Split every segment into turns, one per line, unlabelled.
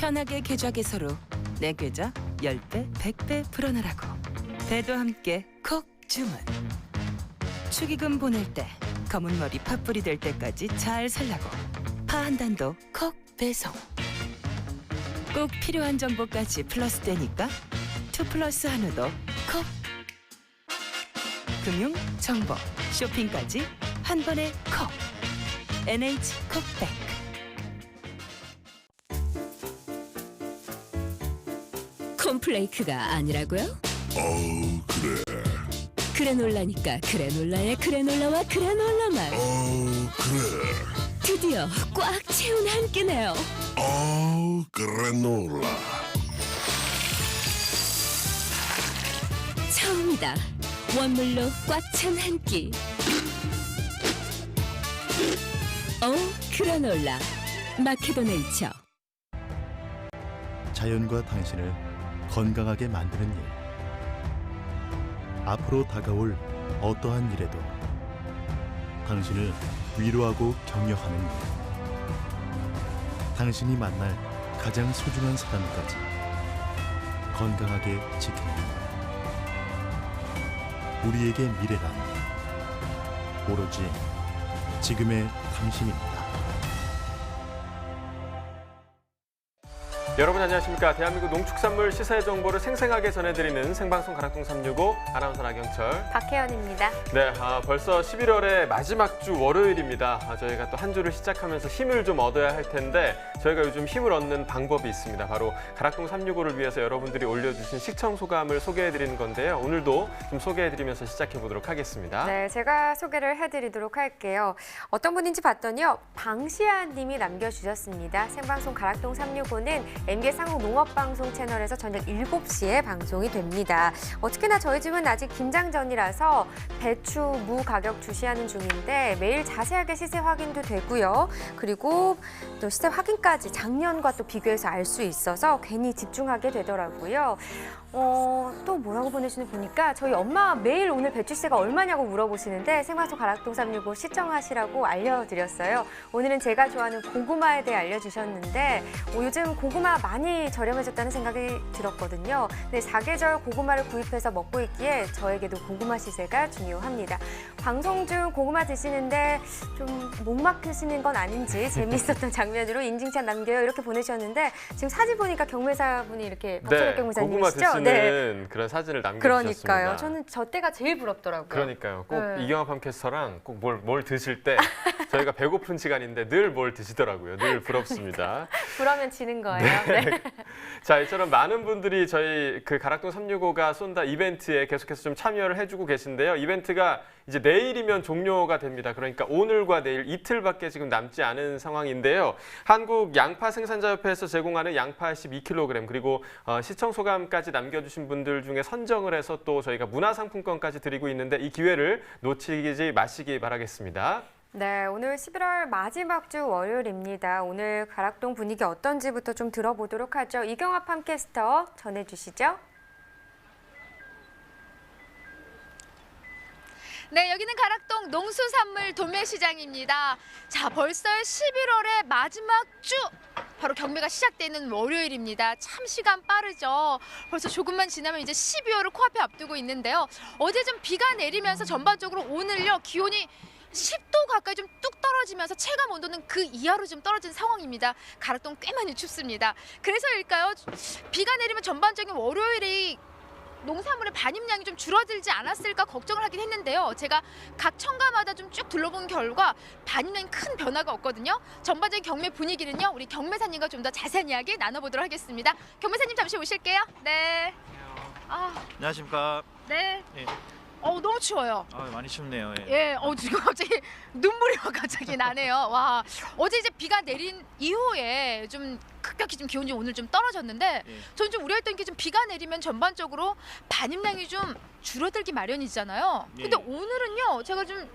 편하게 계좌 개설로 내 계좌 10배, 100배 불어넣으라고. 배도 함께 콕 주문. 축의금 보낼 때 검은 머리 팥불이 될 때까지 잘 살라고. 파 한 단도 콕 배송. 꼭 필요한 정보까지 플러스 되니까 2플러스 한우도 콕. 금융, 정보, 쇼핑까지 한 번에 콕. NH콕백.
콤플레이크가 아니라고요?
그래.
그래놀라니까 그래놀라의 그래놀라와 그래놀라 맛.
그래.
드디어 꽉 채운 한 끼네요.
그래놀라.
처음이다. 원물로 꽉 찬 한 끼. 그래놀라. 마케도 네이처.
자연과 당신을 건강하게 만드는 일. 앞으로 다가올 어떠한 일에도 당신을 위로하고 격려하는 일. 당신이 만날 가장 소중한 사람까지 건강하게 지키는 일. 우리에게 미래란 오로지 지금의 당신입니다.
여러분 안녕하십니까. 대한민국 농축산물 시세 정보를 생생하게 전해드리는 생방송 가락동 365 아나운서 나경철,
박혜연입니다.
네, 벌써 11월의 마지막 주 월요일입니다. 저희가 또 한 주를 시작하면서 힘을 좀 얻어야 할 텐데 저희가 요즘 힘을 얻는 방법이 있습니다. 바로 가락동 365를 위해서 여러분들이 올려주신 시청 소감을 소개해드리는 건데요. 오늘도 좀 소개해드리면서 시작해보도록 하겠습니다.
네, 제가 소개를 해드리도록 할게요. 어떤 분인지 봤더니요. 방시아 님이 남겨주셨습니다. 생방송 가락동 365는 MBS 한국 농업방송 채널에서 저녁 7시에 방송이 됩니다. 특히나 저희 집은 아직 김장전이라서 배추, 무 가격 주시하는 중인데 매일 자세하게 시세 확인도 되고요. 그리고 또 시세 확인까지 작년과 또 비교해서 알 수 있어서 괜히 집중하게 되더라고요. 또 뭐라고 보내시는 보니까 저희 엄마 매일 오늘 배추시세가 얼마냐고 물어보시는데 생방송 가락동 365 시청하시라고 알려드렸어요. 오늘은 제가 좋아하는 고구마에 대해 알려주셨는데 요즘 고구마 많이 저렴해졌다는 생각이 들었거든요. 근데 사계절 고구마를 구입해서 먹고 있기에 저에게도 고구마 시세가 중요합니다. 방송 중 고구마 드시는데 좀 못 막히시는 건 아닌지 재미있었던 장면으로 인증샷 남겨요 이렇게 보내주셨는데 지금 사진 보니까 경매사분이 이렇게 박철혁 경매사님이시죠?
고구마 드시는 그런 사진을 남겨주셨습니다.
그러니까요. 저는 저 때가 제일 부럽더라고요.
그러니까요. 꼭 이경합 함캐스터랑 꼭 뭘 드실 때 저희가 배고픈 시간인데 늘 뭘 드시더라고요. 늘 부럽습니다.
부러면 지는 거예요. 네.
자, 이처럼 많은 분들이 저희 그 가락동 365가 쏜다 이벤트에 계속해서 좀 참여를 해주고 계신데요. 이벤트가 이제 내일이면 종료가 됩니다. 그러니까 오늘과 내일 이틀밖에 지금 남지 않은 상황인데요. 한국 양파 생산자협회에서 제공하는 양파 12kg 그리고 시청 소감까지 남겨주신 분들 중에 선정을 해서 또 저희가 문화상품권까지 드리고 있는데 이 기회를 놓치지 마시기 바라겠습니다.
네, 오늘 11월 마지막 주 월요일입니다. 오늘 가락동 분위기 어떤지부터 좀 들어보도록 하죠. 이경합 함캐스터 전해주시죠.
네, 여기는 가락동 농수산물 도매시장입니다. 자, 벌써 11월의 마지막 주! 바로 경매가 시작되는 월요일입니다. 참 시간 빠르죠. 벌써 조금만 지나면 이제 12월을 코앞에 앞두고 있는데요. 어제 좀 비가 내리면서 전반적으로 오늘요, 기온이 10도 가까이 좀 뚝 떨어지면서 체감 온도는 그 이하로 좀 떨어진 상황입니다. 가락동 꽤 많이 춥습니다. 그래서일까요? 비가 내리면 전반적인 월요일이 농산물의 반입량이 좀 줄어들지 않았을까 걱정을 하긴 했는데요. 제가 각 청가마다 좀 쭉 둘러본 결과 반입량이 큰 변화가 없거든요. 전반적인 경매 분위기는요. 우리 경매사님과 좀 더 자세한 이야기 나눠보도록 하겠습니다. 경매사님 잠시 오실게요. 네.
안녕하십니까.
네.
예.
너무 추워요.
많이 춥네요. 예.
예, 지금 갑자기 눈물이 갑자기 나네요. 와, 어제 이제 비가 내린 이후에 좀 급격히 좀 기온이 오늘 좀 떨어졌는데
예.
저는 좀 우려했던 게 좀 비가 내리면 전반적으로 반입량이 좀 줄어들기 마련이잖아요.
예.
근데 오늘은요, 제가 좀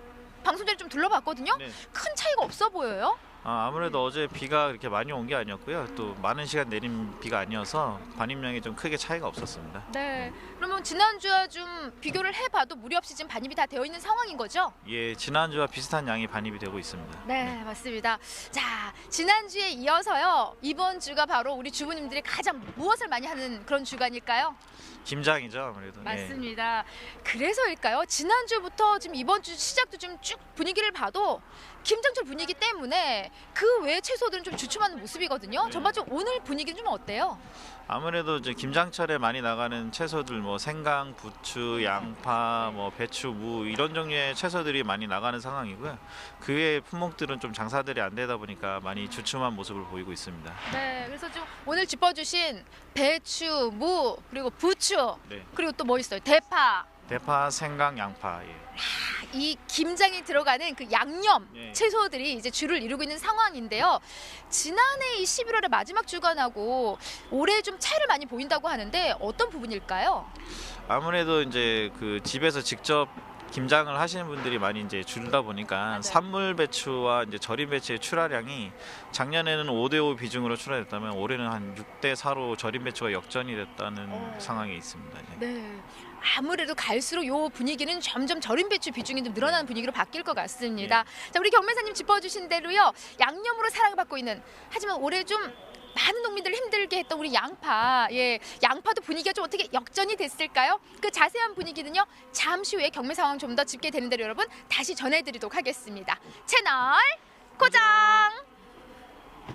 방송 전에 좀 둘러봤거든요.
네.
큰 차이가 없어 보여요.
아무래도 어제 비가 그렇게 많이 온 게 아니었고요. 또 많은 시간 내린 비가 아니어서 반입량이 좀 크게 차이가 없었습니다.
네. 그러면 지난주와 좀 비교를 해봐도 무리 없이 지금 반입이 다 되어 있는 상황인 거죠?
예, 지난주와 비슷한 양이 반입이 되고 있습니다.
네, 맞습니다. 자, 지난주에 이어서요. 이번 주가 바로 우리 주부님들이 가장 무엇을 많이 하는 그런 주간일까요?
김장이죠, 아무래도. 예.
맞습니다. 그래서일까요? 지난주부터 지금 이번 주 시작도 좀 쭉 분위기를 봐도 김장철 분위기 때문에 그 외의 채소들은 좀 주춤하는 모습이거든요. 전반적으로 오늘 분위기는 좀 어때요?
아무래도 이제 김장철에 많이 나가는 채소들 뭐 생강, 부추, 양파, 뭐 배추, 무 이런 종류의 채소들이 많이 나가는 상황이고요. 그 외의 품목들은 좀 장사들이 안 되다 보니까 많이 주춤한 모습을 보이고 있습니다.
네, 그래서 좀 오늘 짚어주신 배추, 무, 그리고 부추,
네.
그리고 또 뭐 있어요? 대파.
대파, 생강, 양파. 예.
이 김장에 들어가는 그 양념
예.
채소들이 이제 주를 이루고 있는 상황인데요. 지난해 이 11월의 마지막 주간하고 올해 좀 차이를 많이 보인다고 하는데 어떤 부분일까요?
아무래도 이제 그 집에서 직접 김장을 하시는 분들이 많이 이제 줄다 보니까
맞아요.
산물 배추와 이제 절임 배추의 출하량이 작년에는 5대5 비중으로 출하됐다면 올해는 한 6대4로 절임 배추가 역전이 됐다는 상황이 있습니다. 예.
네. 아무래도 갈수록 요 분위기는 점점 절임 배추 비중이 좀 늘어나는 분위기로 바뀔 것 같습니다. 자, 우리 경매사님 짚어주신 대로요. 양념으로 사랑받고 있는 하지만 올해 좀 많은 농민들을 힘들게 했던 우리 양파. 예, 양파도 분위기가 좀 어떻게 역전이 됐을까요? 그 자세한 분위기는요. 잠시 후에 경매 상황 좀 더 짚게 되는 대로 여러분 다시 전해드리도록 하겠습니다. 채널 고정!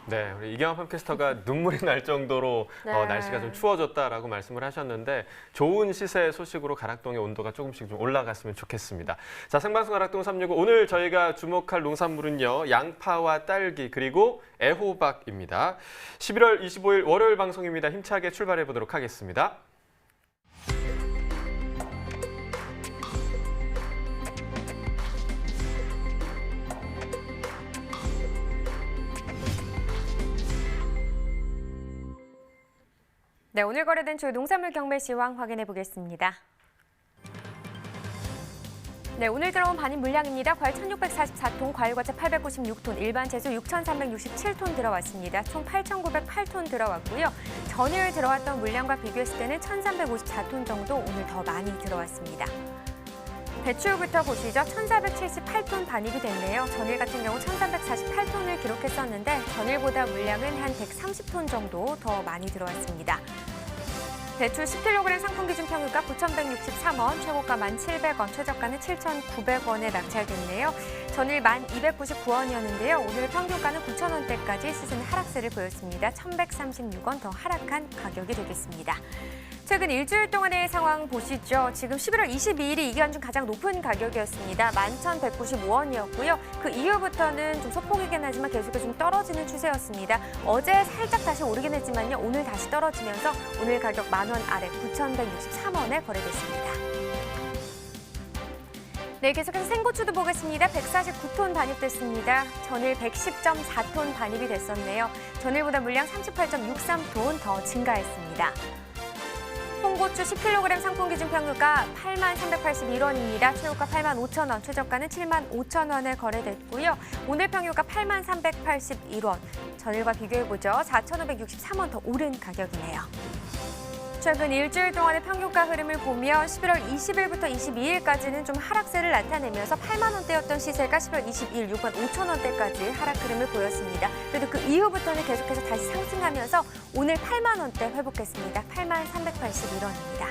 네, 우리 이경환 팟캐스터가 눈물이 날 정도로
네.
날씨가 좀 추워졌다라고 말씀을 하셨는데 좋은 시세 소식으로 가락동의 온도가 조금씩 좀 올라갔으면 좋겠습니다. 자, 생방송 가락동 365 오늘 저희가 주목할 농산물은요. 양파와 딸기 그리고 애호박입니다. 11월 25일 월요일 방송입니다. 힘차게 출발해 보도록 하겠습니다.
네, 오늘 거래된 주요 농산물 경매 시황 확인해 보겠습니다. 네, 오늘 들어온 반입 물량입니다. 과일 1,644톤, 과일과채 896톤, 일반 채소 6,367톤 들어왔습니다. 총 8,908톤 들어왔고요. 전일 들어왔던 물량과 비교했을 때는 1,354톤 정도 오늘 더 많이 들어왔습니다. 배추부터 보시죠. 1,478톤 반입이 됐네요. 전일 같은 경우 1,348톤을 기록했었는데 전일보다 물량은 한 130톤 정도 더 많이 들어왔습니다. 배추 10kg 상품 기준 평균가 9,163원, 최고가 1,700원, 최저가는 7,900원에 낙찰됐네요. 전일 1,299원이었는데요. 오늘 평균가는 9,000원대까지 시즌 하락세를 보였습니다. 1,136원 더 하락한 가격이 되겠습니다. 최근 일주일 동안의 상황 보시죠. 지금 11월 22일이 이 기간 중 가장 높은 가격이었습니다. 11,195원이었고요. 그 이후부터는 좀 소폭이긴 하지만 계속해서 좀 떨어지는 추세였습니다. 어제 살짝 다시 오르긴 했지만요. 오늘 다시 떨어지면서 오늘 가격 10,000원 아래 9,163원에 거래됐습니다. 네, 계속해서 생고추도 보겠습니다. 149톤 반입됐습니다. 전일 110.4톤 반입이 됐었네요. 전일보다 물량 38.63톤 더 증가했습니다. 홍고추 10kg 상품 기준 평균가 83,381원입니다. 최고가 85,000원, 최저가는 75,000원에 거래됐고요. 오늘 평균가 83,381원. 전일과 비교해보죠. 4,563원 더 오른 가격이네요. 최근 일주일 동안의 평균가 흐름을 보면 11월 20일부터 22일까지는 좀 하락세를 나타내면서 8만 원대였던 시세가 11월 22일 6만 5천 원대까지 하락 흐름을 보였습니다. 그래도 그 이후부터는 계속해서 다시 상승하면서 오늘 8만 원대 회복했습니다. 83,381원입니다.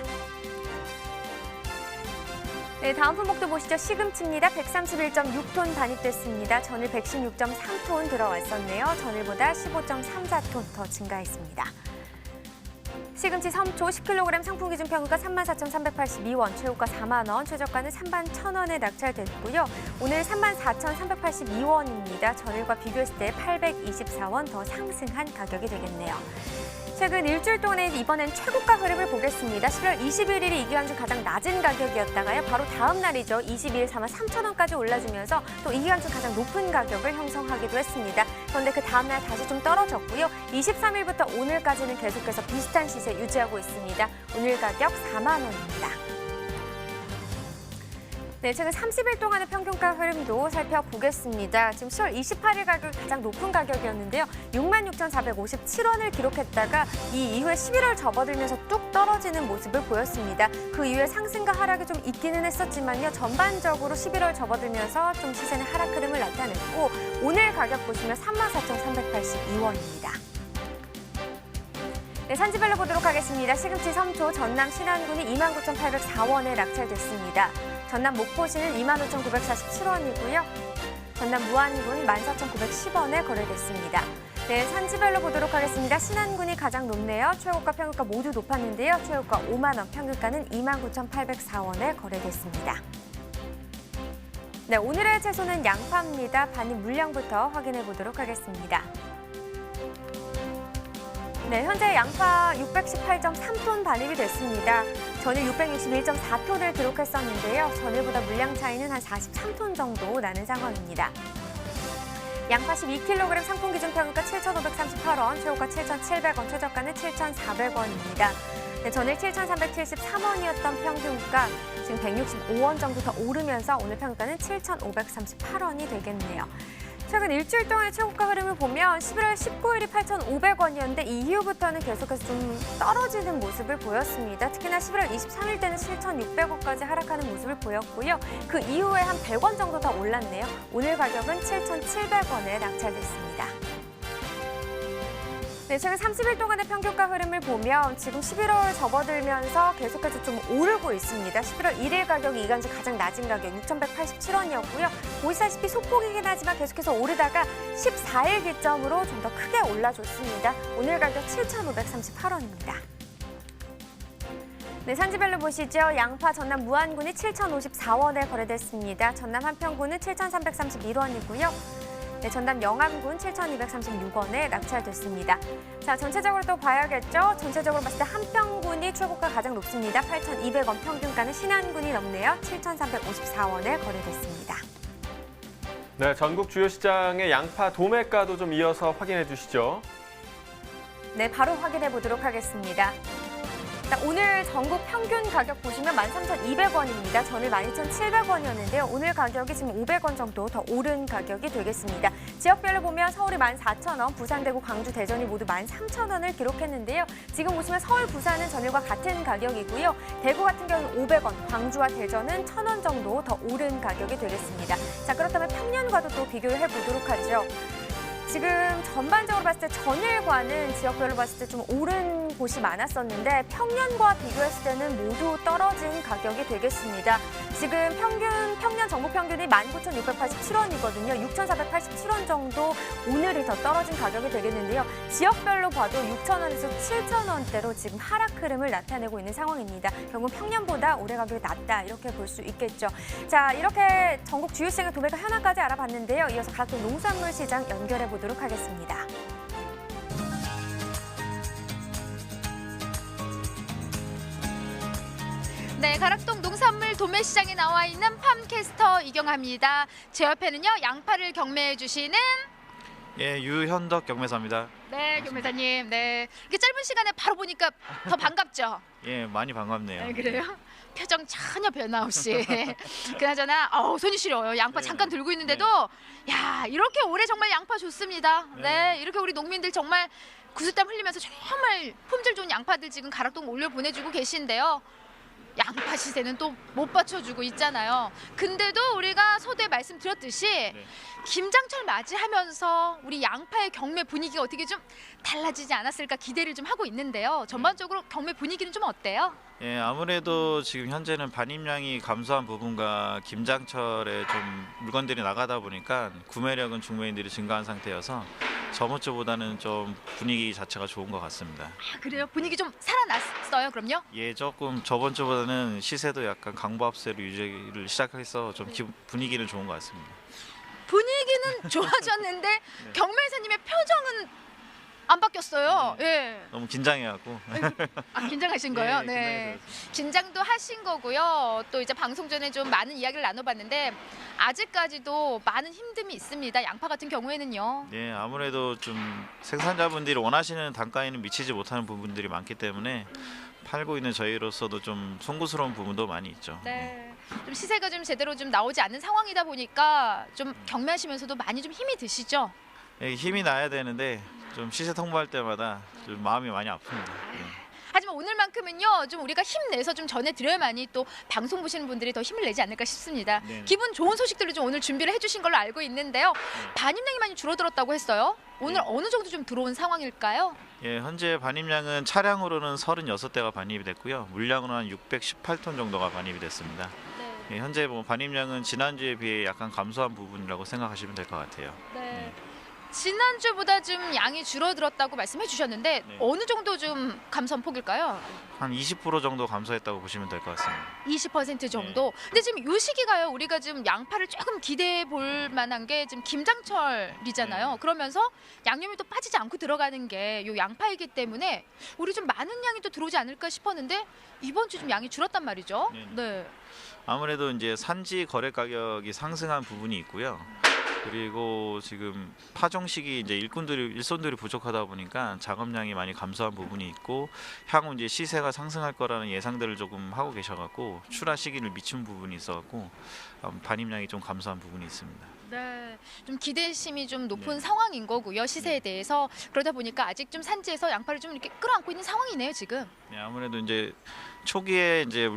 네, 다음 품목도 보시죠. 시금치입니다. 131.6톤 반입됐습니다. 전일 116.3톤 들어왔었네요. 전일보다 15.34톤 더 증가했습니다. 시금치 섬초 10kg 상품 기준 평균가 34,382원, 최고가 4만 원, 최저가는 31,000원에 낙찰됐고요. 오늘 34,382원입니다. 전일과 비교했을 때 824원 더 상승한 가격이 되겠네요. 최근 일주일 동안에 이번엔 최고가 흐름을 보겠습니다. 11월 21일이 이 기간 중 가장 낮은 가격이었다가요. 바로 다음 날이죠. 22일 43,000원까지 올라주면서 또 이 기간 중 가장 높은 가격을 형성하기도 했습니다. 그런데 그 다음 날 다시 좀 떨어졌고요. 23일부터 오늘까지는 계속해서 비슷한 시세 유지하고 있습니다. 오늘 가격 4만 원입니다. 네, 최근 30일 동안의 평균가 흐름도 살펴보겠습니다. 지금 10월 28일 가격이 가장 높은 가격이었는데요. 66,457원을 기록했다가 이 이후에 11월 접어들면서 뚝 떨어지는 모습을 보였습니다. 그 이후에 상승과 하락이 좀 있기는 했었지만요. 전반적으로 11월 접어들면서 좀 시세는 하락 흐름을 나타냈고 오늘 가격 보시면 34,382원입니다. 네, 산지별로 보도록 하겠습니다. 시금치 섬초 전남 신안군이 29,804원에 낙찰됐습니다. 전남 목포시는 25,947원이고요. 전남 무안군 14,910원에 거래됐습니다. 네, 산지별로 보도록 하겠습니다. 신안군이 가장 높네요. 최고가 평균가 모두 높았는데요. 최고가 5만 원, 평균가는 29,804원에 거래됐습니다. 네, 오늘의 채소는 양파입니다. 반입 물량부터 확인해 보도록 하겠습니다. 네, 현재 양파 618.3톤 반입이 됐습니다. 전일 661.4톤을 기록했었는데요. 전일보다 물량 차이는 한 43톤 정도 나는 상황입니다. 양파 12kg 상품 기준 평균가 7,538원, 최고가 7,700원, 최저가는 7,400원입니다. 네, 전일 7,373원이었던 평균가 지금 165원 정도 더 오르면서 오늘 평균가는 7,538원이 되겠네요. 최근 일주일 동안의 최고가 흐름을 보면 11월 19일이 8,500원이었는데 이후부터는 계속해서 좀 떨어지는 모습을 보였습니다. 특히나 11월 23일 때는 7,600원까지 하락하는 모습을 보였고요. 그 이후에 한 100원 정도 더 올랐네요. 오늘 가격은 7,700원에 낙찰됐습니다. 네, 최근 30일 동안의 평균가 흐름을 보면 지금 11월 접어들면서 계속해서 좀 오르고 있습니다. 11월 1일 가격이 이간주 가장 낮은 가격 6,187원이었고요. 보시다시피 소폭이긴 하지만 계속해서 오르다가 14일 기점으로 좀 더 크게 올라줬습니다. 오늘 가격 7,538원입니다. 네, 산지별로 보시죠. 양파 전남 무안군이 7,054원에 거래됐습니다. 전남 한평군은 7,331원이고요. 네, 전남 영암군 7,236원에 낙찰됐습니다. 자, 전체적으로 또 봐야겠죠. 전체적으로 봤을 때 한평군이 최고가 가장 높습니다. 8,200원, 평균가는 신안군이 넘네요. 7,354원에 거래됐습니다.
네, 전국 주요 시장의 양파 도매가도 좀 이어서 확인해 주시죠.
네, 바로 확인해 보도록 하겠습니다. 오늘 전국 평균 가격 보시면 13,200원입니다. 전일 12,700원이었는데요. 오늘 가격이 지금 500원 정도 더 오른 가격이 되겠습니다. 지역별로 보면 서울이 14,000원, 부산, 대구, 광주, 대전이 모두 13,000원을 기록했는데요. 지금 보시면 서울, 부산은 전일과 같은 가격이고요. 대구 같은 경우는 500원, 광주와 대전은 1,000원 정도 더 오른 가격이 되겠습니다. 자, 그렇다면 평년과도 또 비교를 해보도록 하죠. 지금 전반적으로 봤을 때 전일과는 지역별로 봤을 때 좀 오른 곳이 많았었는데 평년과 비교했을 때는 모두 떨어진 가격이 되겠습니다. 지금 평년 전국 평균이 19,687원이거든요. 6,487원 정도 오늘이 더 떨어진 가격이 되겠는데요. 지역별로 봐도 6,000원에서 7,000원대로 지금 하락 흐름을 나타내고 있는 상황입니다. 결국 평년보다 올해 가격이 낮다 이렇게 볼 수 있겠죠. 자, 이렇게 전국 주요 시장의 도매가 현황까지 알아봤는데요. 이어서 가락동 농수산물 시장 연결해 보도록 하겠습니다.
네, 가락동 농산물 도매시장에 나와 있는 팜캐스터 이경아입니다. 제 옆에는요, 양파를 경매해 주시는
예, 유현덕 경매사입니다.
네, 경매사님. 네, 이렇게 짧은 시간에 바로 보니까 더 반갑죠?
예, 많이 반갑네요.
네, 그래요? 표정 전혀 변화 없이. 그나저나 손이 시려워요. 양파 잠깐 들고 있는데도 야, 이렇게 올해 정말 양파 좋습니다. 네, 이렇게 우리 농민들 정말 구슬땀 흘리면서 정말 품질 좋은 양파들 지금 가락동 올려 보내주고 계신데요. 양파 시세는 또 못 받쳐주고 있잖아요. 근데도 우리가 서두에 말씀드렸듯이 김장철 맞이하면서 우리 양파의 경매 분위기가 어떻게 좀 달라지지 않았을까 기대를 좀 하고 있는데요. 전반적으로 경매 분위기는 좀 어때요?
예, 아무래도 지금 현재는 반입량이 감소한 부분과 김장철에 좀 물건들이 나가다 보니까 구매력은 중매인들이 증가한 상태여서 저번 주보다는 좀 분위기 자체가 좋은 것 같습니다.
아, 그래요? 분위기 좀 살아났어요, 그럼요?
예, 조금 저번 주보다는 시세도 약간 강보합세로 유지를 시작해서 좀 분위기는 좋은 것 같습니다.
분위기는 좋아졌는데 경매사님의 표정은 안 바뀌었어요. 예.
너무 긴장해갖고.
아, 긴장하신 거예요?
예,
네. 긴장도 하신 거고요. 또 이제 방송 전에 좀 많은 이야기를 나눠봤는데 아직까지도 많은 힘듦이 있습니다. 양파 같은 경우에는요.
예, 아무래도 좀 생산자분들이 원하시는 단가에는 미치지 못하는 부분들이 많기 때문에 팔고 있는 저희로서도 좀 송구스러운 부분도 많이 있죠.
네. 좀 시세가 좀 제대로 좀 나오지 않는 상황이다 보니까 좀 경매하시면서도 많이 좀 힘이 드시죠?
예, 힘이 나야 되는데 좀 시세 통보할 때마다 좀 마음이 많이 아픕니다. 예.
하지만 오늘만큼은요, 좀 우리가 힘내서 좀 전해드려야만이 또 방송 보시는 분들이 더 힘을 내지 않을까 싶습니다.
네네.
기분 좋은 소식들을 좀 오늘 준비를 해주신 걸로 알고 있는데요. 반입량이 많이 줄어들었다고 했어요. 오늘 어느 정도 좀 들어온 상황일까요?
예, 현재 반입량은 차량으로는 36대가 반입이 됐고요. 물량으로는 한 618톤 정도가 반입이 됐습니다. 예, 현재 뭐 반입량은 지난주에 비해 약간 감소한 부분이라고 생각하시면 될 것 같아요.
네. 지난주보다 좀 양이 줄어들었다고 말씀해 주셨는데
네.
어느 정도 좀 감소한 폭일까요?
한 20% 정도 감소했다고 보시면 될 것 같습니다.
20% 정도. 근데 지금 요 시기가요. 우리가 지금 양파를 조금 기대해 볼 만한 게 지금 김장철이잖아요.
네.
그러면서 양념이 또 빠지지 않고 들어가는 게 요 양파이기 때문에 우리 좀 많은 양이 또 들어오지 않을까 싶었는데 이번 주 좀 양이 줄었단 말이죠.
네.
네.
아무래도 이제 산지 거래 가격이 상승한 부분이 있고요. 그리고 지금 파종 시기 이제 일손들이 부족하다 보니까 작업량이 많이 감소한 부분이 있고 향후 이제 시세가 상승할 거라는 예상들을 조금 하고 계셔갖고 출하 시기를 미춘 부분이 있어갖고 반입량이 좀 감소한 부분이 있습니다.
네, 좀 기대심이 좀 높은
네.
상황인 거고요. 시세에 대해서 그러다 보니까 아직 좀 산지에서 양파를 좀 이렇게 끌어안고 있는 상황이네요, 지금.
네, 아무래도 이제 초기에 이제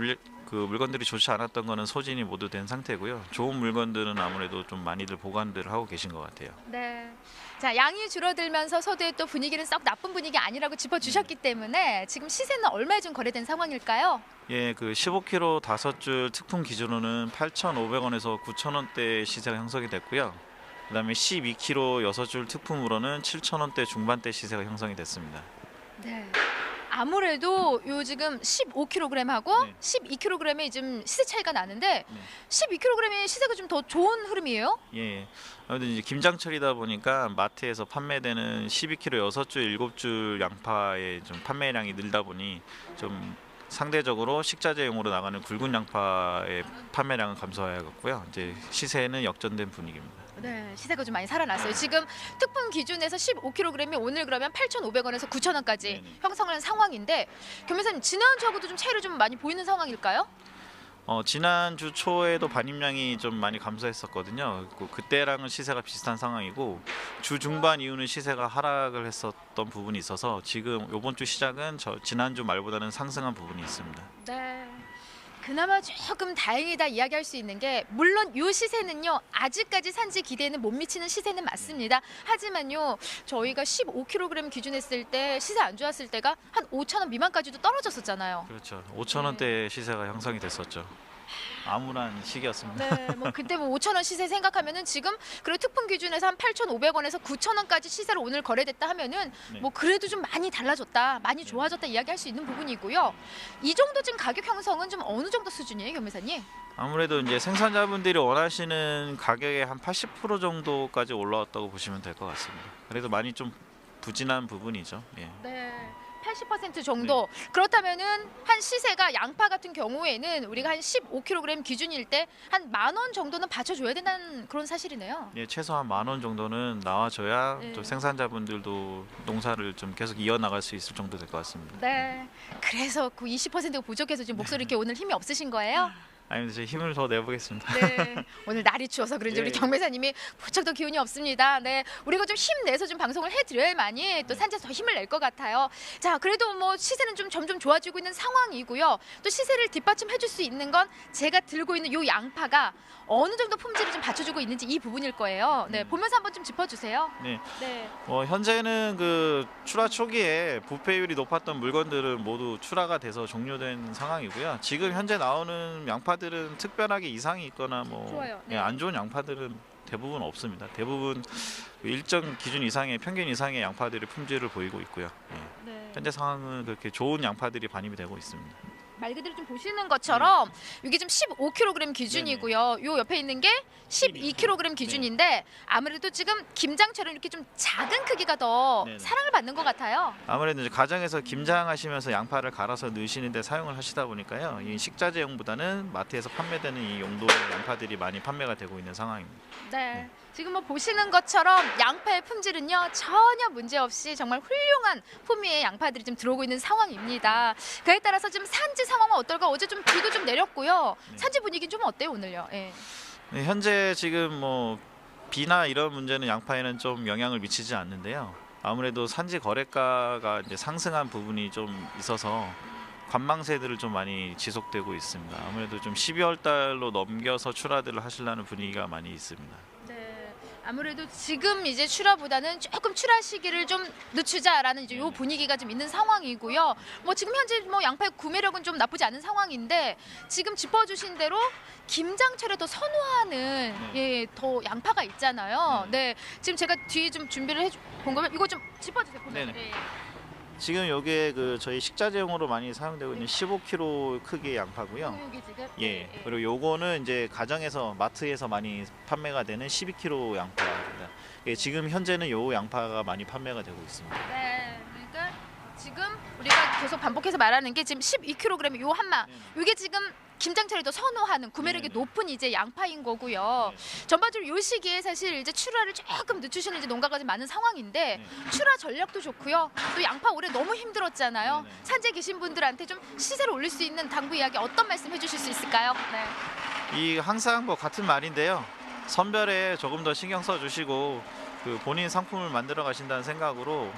물건들이 좋지 않았던 거는 소진이 모두 된 상태고요. 좋은 물건들은 아무래도 좀 많이들 보관들을 하고 계신 것 같아요.
네. 자, 양이 줄어들면서 서두에 또 분위기는 썩 나쁜 분위기 아니라고 짚어주셨기 때문에 지금 시세는 얼마에 좀 거래된 상황일까요?
예, 그 15kg 5줄 특품 기준으로는 8,500원에서 9,000원대 시세가 형성이 됐고요. 그다음에 12kg 6줄 특품으로는 7,000원대 중반대 시세가 형성이 됐습니다.
네. 아무래도 요 지금 15kg하고
네.
12kg의 지금 시세 차이가 나는데
네.
12kg의 시세가 좀 더 좋은 흐름이에요?
예. 아무래도 이제 김장철이다 보니까 마트에서 판매되는 12kg 6줄 7줄 양파의 좀 판매량이 늘다 보니 좀 상대적으로 식자재용으로 나가는 굵은 양파의 판매량은 감소하였고요. 이제 시세는 역전된 분위기입니다.
네, 시세가 좀 많이 살아났어요. 지금 특품 기준에서 15kg이 오늘 그러면 8,500원에서 9,000원까지
네네.
형성하는 상황인데 겸사님 지난주하고도 좀 차이를 좀 많이 보이는 상황일까요?
지난주 초에도 반입량이 좀 많이 감소했었거든요. 그때랑은 시세가 비슷한 상황이고 주 중반 이후는 시세가 하락을 했었던 부분이 있어서 지금 이번 주 시작은 지난주 말보다는 상승한 부분이 있습니다.
네. 그나마 조금 다행이다 이야기할 수 있는 게 물론 이 시세는요 아직까지 산지 기대에는 못 미치는 시세는 맞습니다. 하지만요 저희가 15kg 기준했을 때 시세 안 좋았을 때가 한 5,000원 미만까지도 떨어졌었잖아요.
그렇죠. 5,000원대 시세가 형성이 됐었죠. 암울한 시기였습니다.
네, 뭐 그때 뭐 5,000원 시세 생각하면은 지금 그리고 특품 기준에서 한 8,500원에서 9,000원까지 시세로 오늘 거래됐다 하면은
네.
뭐 그래도 좀 많이 달라졌다, 많이 좋아졌다 이야기할 수 있는 부분이고요. 이 정도 지금 가격 형성은 좀 어느 정도 수준이에요, 겸매사님?
아무래도 이제 생산자분들이 원하시는 가격의 한 80% 정도까지 올라왔다고 보시면 될 것 같습니다. 그래도 많이 좀 부진한 부분이죠. 예.
네. 80% 정도. 그렇다면은 한 시세가 양파 같은 경우에는 우리가 한 15kg 기준일 때 한 10,000원 정도는 받쳐줘야 된다는 그런 사실이네요.
예, 최소한 10,000원 정도는 나와줘야
네.
좀 생산자분들도 농사를 좀 계속 이어나갈 수 있을 정도 될 것 같습니다.
네. 그래서 그 20%가 부족해서 지금 목소리 이렇게 오늘 힘이 없으신 거예요?
아니, 이제 힘을 더 내보겠습니다.
네. 오늘 날이 추워서 그런지
예,
우리
예.
경매사님이 무척 더 기운이 없습니다. 네. 우리가 좀 힘내서 좀 방송을 해드려야만이 또 산지에서 더 힘을 낼 것 같아요. 자, 그래도 뭐 시세는 좀 점점 좋아지고 있는 상황이고요. 또 시세를 뒷받침해줄 수 있는 건 제가 들고 있는 요 양파가 어느 정도 품질을 좀 받쳐주고 있는지 이 부분일 거예요. 네. 보면서 한번 좀 짚어주세요.
네.
네.
현재는 그 출하 초기에 부패율이 높았던 물건들은 모두 출하가 돼서 종료된 상황이고요. 지금 현재 나오는 양파들은 특별하게 이상이 있거나 뭐
좋아요. 네.
안 좋은 양파들은 대부분 없습니다. 대부분 일정 기준 이상의 평균 이상의 양파들이 품질을 보이고 있고요. 예.
네.
현재 상황은 그렇게 좋은 양파들이 반입이 되고 있습니다.
말 그대로 좀 보시는 것처럼 이게 지금 15kg 기준이고요. 요 옆에 있는 게 12kg 기준인데 아무래도 지금 김장처럼 이렇게 좀 작은 크기가 더
네네.
사랑을 받는 것 같아요.
아무래도 이제 가정에서 김장하시면서 양파를 갈아서 넣으시는데 사용을 하시다 보니까요. 이 식자재용보다는 마트에서 판매되는 이 용도의 양파들이 많이 판매가 되고 있는 상황입니다.
네. 지금 뭐 보시는 것처럼 양파의 품질은요 전혀 문제 없이 정말 훌륭한 품위의 양파들이 좀 들어오고 있는 상황입니다. 그에 따라서 지금 산지 상황은 어떨까? 어제 좀 비도 좀 내렸고요. 산지 분위기는 좀 어때요 오늘요? 예.
네, 현재 지금 뭐 비나 이런 문제는 양파에는 좀 영향을 미치지 않는데요. 아무래도 산지 거래가가 이제 상승한 부분이 좀 있어서 관망세들을 좀 많이 지속되고 있습니다. 아무래도 좀 12월 달로 넘겨서 출하들을 하시려는 분위기가 많이 있습니다.
네, 아무래도 지금 이제 출하보다는 조금 출하 시기를 좀 늦추자라는 이제 요 분위기가 좀 있는 상황이고요. 뭐 지금 현재 뭐 양파의 구매력은 좀 나쁘지 않은 상황인데 지금 짚어주신 대로 김장철에 더 선호하는 예, 더 양파가 있잖아요. 네, 지금 제가 뒤에 좀 준비를 해본 거면 이거 좀 짚어주세요. 보면.
네네. 지금 이게 그 저희 식자재용으로 많이 사용되고 있는 15kg 크기의 양파고요.
여기 지금
예. 그리고 요거는 이제 가정에서 마트에서 많이 판매가 되는 12kg 양파입니다. 예, 지금 현재는 요 양파가 많이 판매가 되고 있습니다.
네, 그러니까 지금 우리가 계속 반복해서 말하는 게 지금 12kg 요 한마. 이게 지금 김장철이 더 선호하는 구매력이 높은 이제 양파인 거고요. 전반적으로 요 시기에 사실 이제 출하를 조금 늦추시는 이제 농가가 좀 많은 상황인데 출하 전략도 좋고요. 또 양파 올해 너무 힘들었잖아요. 산지에 계신 분들한테 좀 시세를 올릴 수 있는 당부 이야기 어떤 말씀 해주실 수 있을까요? 네.
이 항상 뭐 같은 말인데요. 선별에 조금 더 신경 써주시고 그 본인 상품을 만들어 가신다는 생각으로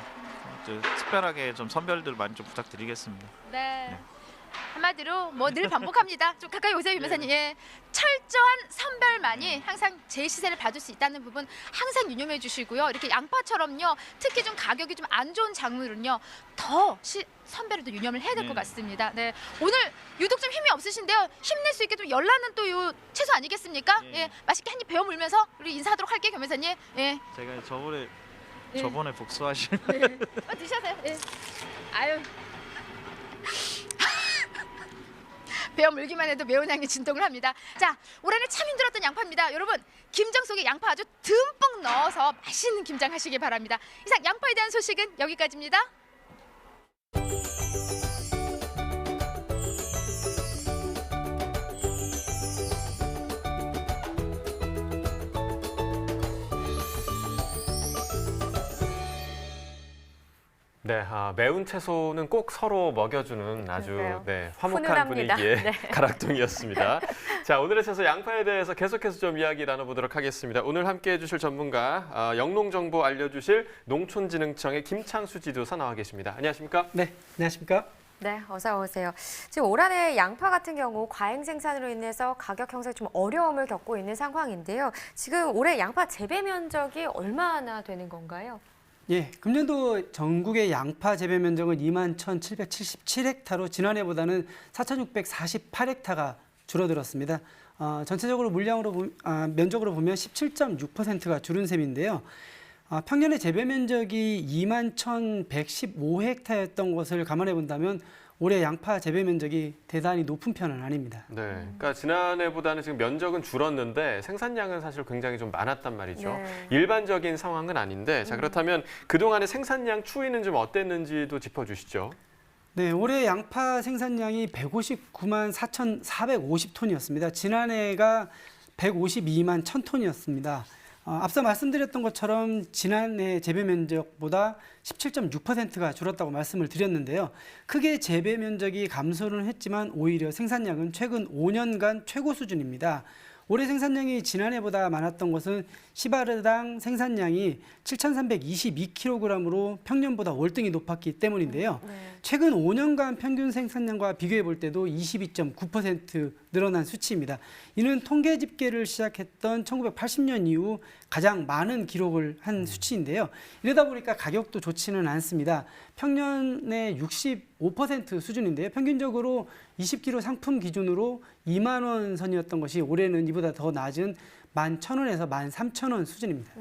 특별하게 좀 선별들 많이 좀 부탁드리겠습니다.
네. 한마디로 뭐 늘 반복합니다. 좀 가까이 오세요, 유매사님. 예. 철저한 선별만이 항상 제 시세를 받을 수 있다는 부분 항상 유념해 주시고요. 이렇게 양파처럼요. 특히 좀 가격이 좀 안 좋은 작물은요. 더 선별을 또 유념을 해야 될 것 같습니다. 네. 오늘 유독 좀 힘이 없으신데요. 힘낼 수 있게 좀 열나는 또 요 채소 아니겠습니까? 예. 맛있게 한 입 베어 물면서 우리 인사하도록 할게요, 겸회사님. 예.
제가 저번에 복수하신
예. 드셔세요. 예. 아유. 베어 물기만 해도 매운 향이 진동을 합니다. 자, 올해는 참 힘들었던 양파입니다. 여러분, 김장 속에 양파 아주 듬뿍 넣어서 맛있는 김장 하시기 바랍니다. 이상 양파에 대한 소식은 여기까지입니다.
네, 매운 채소는 꼭 서로 먹여주는 아주
그러세요.
화목한
훈훈합니다.
분위기의
네.
가락동이었습니다. 자, 오늘의 채소 양파에 대해서 계속해서 좀 이야기 나눠보도록 하겠습니다. 오늘 함께해 주실 전문가, 영농정보 알려주실 농촌진흥청의 김창수 지도사 나와 계십니다. 안녕하십니까?
네, 안녕하십니까?
네, 어서 오세요. 지금 올 한해 양파 같은 경우 과잉 생산으로 인해서 가격 형성에 좀 어려움을 겪고 있는 상황인데요. 지금 올해 양파 재배 면적이 얼마나 되는 건가요?
예, 금년도 전국의 양파 재배 면적은 21,777헥타로 지난해보다는 4,648헥타가 줄어들었습니다. 전체적으로 면적으로 보면 17.6%가 줄은 셈인데요. 평년의 재배 면적이 21,115헥타였던 것을 감안해 본다면 올해 양파 재배 면적이 대단히 높은 편은 아닙니다.
네, 그러니까 지난해보다는 지금 면적은 줄었는데 생산량은 사실 굉장히 좀 많았단 말이죠.
네.
일반적인 상황은 아닌데, 자 그렇다면 그동안의 생산량 추이는 좀 어땠는지도 짚어주시죠.
네, 올해 양파 생산량이 159만 4,450톤이었습니다. 지난해가 152만 1,000톤이었습니다. 앞서 말씀드렸던 것처럼 지난해 재배 면적보다 17.6%가 줄었다고 말씀을 드렸는데요. 크게 재배 면적이 감소는 했지만 오히려 생산량은 최근 5년간 최고 수준입니다. 올해 생산량이 지난해보다 많았던 것은 시바르당 생산량이 7,322kg으로 평년보다 월등히 높았기 때문인데요. 최근 5년간 평균 생산량과 비교해 볼 때도 22.9% 늘어난 수치입니다. 이는 통계 집계를 시작했던 1980년 이후 가장 많은 기록을 한 수치인데요. 이러다 보니까 가격도 좋지는 않습니다. 평년의 65% 수준인데요. 평균적으로 20kg 상품 기준으로 2만 원 선이었던 것이 올해는 이보다 더 낮은 11,000원에서 13,000원 수준입니다.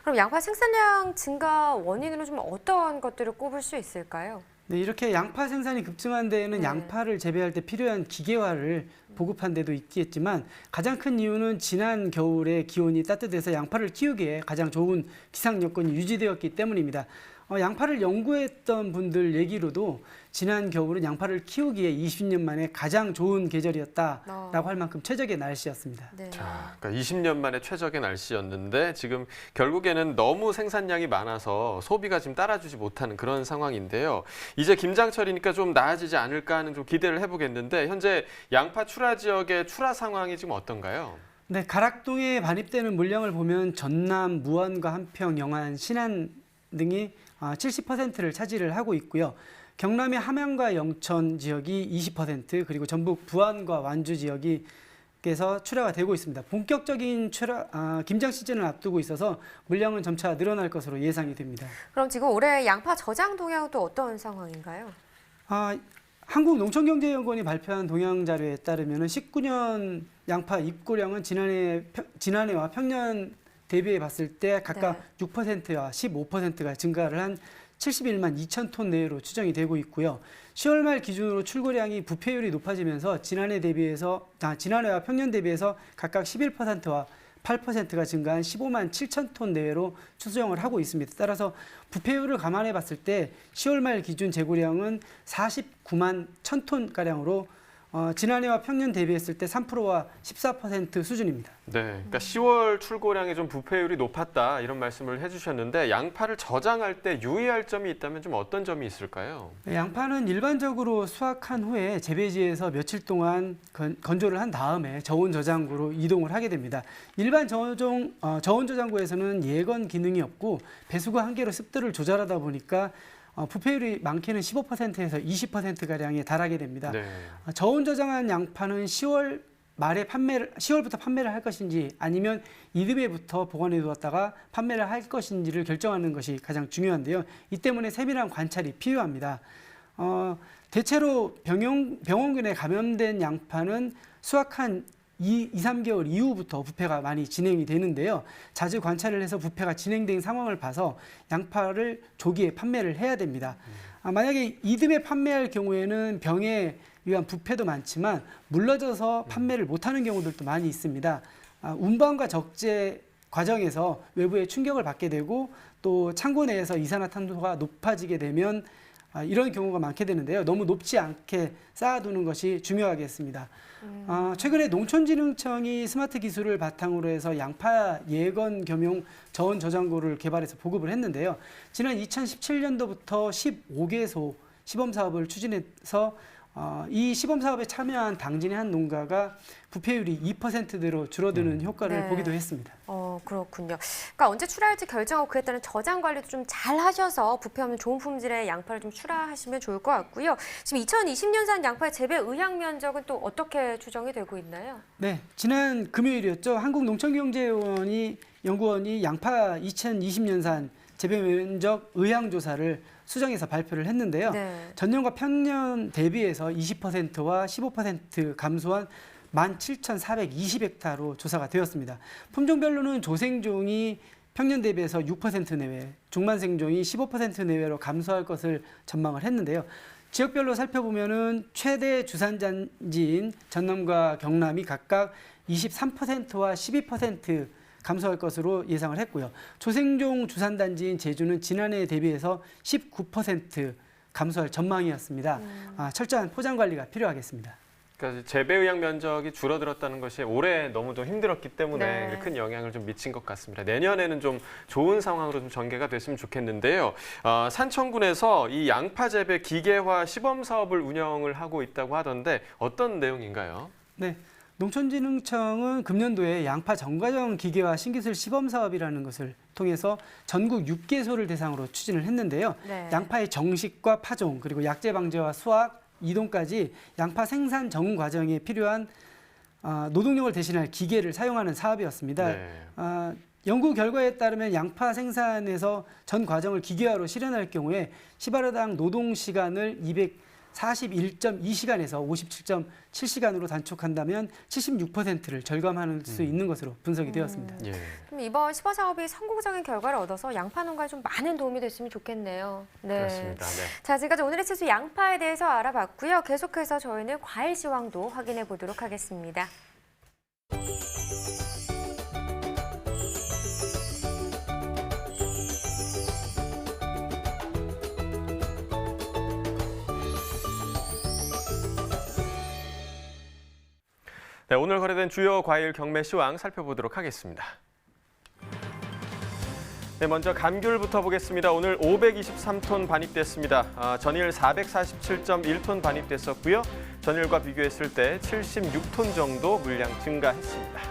그럼 양파 생산량 증가 원인으로 좀 어떤 것들을 꼽을 수 있을까요?
네, 이렇게 양파 생산이 급증한 데에는 양파를 재배할 때 필요한 기계화를 보급한 데도 있겠지만 가장 큰 이유는 지난 겨울에 기온이 따뜻해서 양파를 키우기에 가장 좋은 기상 여건이 유지되었기 때문입니다. 양파를 연구했던 분들 얘기로도 지난 겨울은 양파를 키우기에 20년 만에 가장 좋은 계절이었다라고 할 만큼 최적의 날씨였습니다.
네.
자, 그러니까 20년 만에 최적의 날씨였는데 지금 결국에는 너무 생산량이 많아서 소비가 지금 따라주지 못하는 그런 상황인데요. 이제 김장철이니까 좀 나아지지 않을까 하는 좀 기대를 해보겠는데 현재 양파 출하 지역의 출하 상황이 지금 어떤가요?
네, 가락동에 반입되는 물량을 보면 전남, 무안과 한평, 영안, 신안 등이 70%를 차지를 하고 있고요. 경남의 함양과 영천 지역이 20%, 그리고 전북 부안과 완주 지역에서 출하가 되고 있습니다. 본격적인 김장 시즌을 앞두고 있어서 물량은 점차 늘어날 것으로 예상이 됩니다.
그럼 지금 올해 양파 저장 동향은 또 어떤 상황인가요?
한국농촌경제연구원이 발표한 동향 자료에 따르면 19년 양파 입고량은 지난해와 평년 대비해 봤을 때 각각 6%와 15%가 증가를 한 71만 2천 톤 내외로 추정이 되고 있고요. 10월 말 기준으로 출고량이 부패율이 높아지면서 지난해와 평년 대비해서 각각 11%와 8%가 증가한 15만 7천 톤 내외로 추정을 하고 있습니다. 따라서 부패율을 감안해 봤을 때 10월 말 기준 재고량은 49만 1천 톤 가량으로 지난해와 평년 대비했을 때 3%와 14% 수준입니다.
네, 그러니까 10월 출고량이 좀 부패율이 높았다 이런 말씀을 해주셨는데 양파를 저장할 때 유의할 점이 있다면 좀 어떤 점이 있을까요?
양파는 일반적으로 수확한 후에 재배지에서 며칠 동안 건조를 한 다음에 저온 저장고로 이동을 하게 됩니다. 일반 저온 저장고에서는 예건 기능이 없고 배수구 한계로 습도를 조절하다 보니까 부패율이 많게는 15%에서 20%가량에 달하게 됩니다.
네.
저온 저장한 양파는 10월부터 판매를 할 것인지 아니면 이듬해부터 보관해 두었다가 판매를 할 것인지를 결정하는 것이 가장 중요한데요. 이 때문에 세밀한 관찰이 필요합니다. 대체로 병원균에 감염된 양파는 수확한 2-3개월 이후부터 부패가 많이 진행이 되는데요. 자주 관찰을 해서 부패가 진행된 상황을 봐서 양파를 조기에 판매를 해야 됩니다. 만약에 이듬해 판매할 경우에는 병에 의한 부패도 많지만 물러져서 판매를 못하는 경우들도 많이 있습니다. 운반과 적재 과정에서 외부에 충격을 받게 되고 또 창고 내에서 이산화탄소가 높아지게 되면 이런 경우가 많게 되는데요. 너무 높지 않게 쌓아두는 것이 중요하겠습니다. 최근에 농촌진흥청이 스마트 기술을 바탕으로 해서 양파 예건 겸용 저온 저장고를 개발해서 보급을 했는데요. 지난 2017년도부터 15개소 시범 사업을 추진해서 이 시범 사업에 참여한 당진의 한 농가가 부패율이 2%대로 줄어드는 효과를 보기도 했습니다.
그렇군요. 그러니까 언제 출하할지 결정하고 그에 따른 저장 관리도 좀 잘 하셔서 부패 없는 좋은 품질의 양파를 좀 출하하시면 좋을 것 같고요. 지금 2020년산 양파의 재배 의향 면적은 또 어떻게 추정이 되고 있나요?
네, 지난 금요일이었죠. 한국농촌경제연구원이 양파 2020년산 재배 면적 의향 조사를 수정해서 발표를 했는데요.
네.
전년과 평년 대비해서 20%와 15% 감소한 17,420헥타르로 조사가 되었습니다. 품종별로는 조생종이 평년 대비해서 6% 내외, 중만생종이 15% 내외로 감소할 것을 전망을 했는데요. 지역별로 살펴보면은 최대 주산단지인 전남과 경남이 각각 23%와 12% 감소할 것으로 예상을 했고요. 조생종 주산단지인 제주는 지난해에 대비해서 19% 감소할 전망이었습니다. 철저한 포장 관리가 필요하겠습니다.
그러니까 재배 의향 면적이 줄어들었다는 것이 올해 너무 좀 힘들었기 때문에
네.
큰 영향을 좀 미친 것 같습니다. 내년에는 좀 좋은 상황으로 좀 전개가 됐으면 좋겠는데요. 산청군에서 이 양파 재배 기계화 시범 사업을 운영을 하고 있다고 하던데 어떤 내용인가요?
네. 농촌진흥청은 금년도에 양파 전과정 기계화 신기술 시범 사업이라는 것을 통해서 전국 6개소를 대상으로 추진을 했는데요.
네.
양파의 정식과 파종 그리고 약재 방제와 수확, 이동까지 양파 생산 전 과정에 필요한 노동력을 대신할 기계를 사용하는 사업이었습니다.
네.
연구 결과에 따르면 양파 생산에서 전 과정을 기계화로 실현할 경우에 시바르당 노동 시간을 241.2시간에서 57.7시간으로 단축한다면 76%를 절감할 수 있는 것으로 분석이 되었습니다.
예.
그럼 이번 시범 사업이 성공적인 결과를 얻어서 양파 농가에 좀 많은 도움이 됐으면 좋겠네요. 네.
그렇습니다. 네.
자, 지금까지 오늘의 채소 양파에 대해서 알아봤고요. 계속해서 저희는 과일 시황도 확인해 보도록 하겠습니다.
네, 오늘 거래된 주요 과일 경매 시황 살펴보도록 하겠습니다. 네, 먼저 감귤부터 보겠습니다. 오늘 523톤 반입됐습니다. 전일 447.1톤 반입됐었고요. 전일과 비교했을 때 76톤 정도 물량 증가했습니다.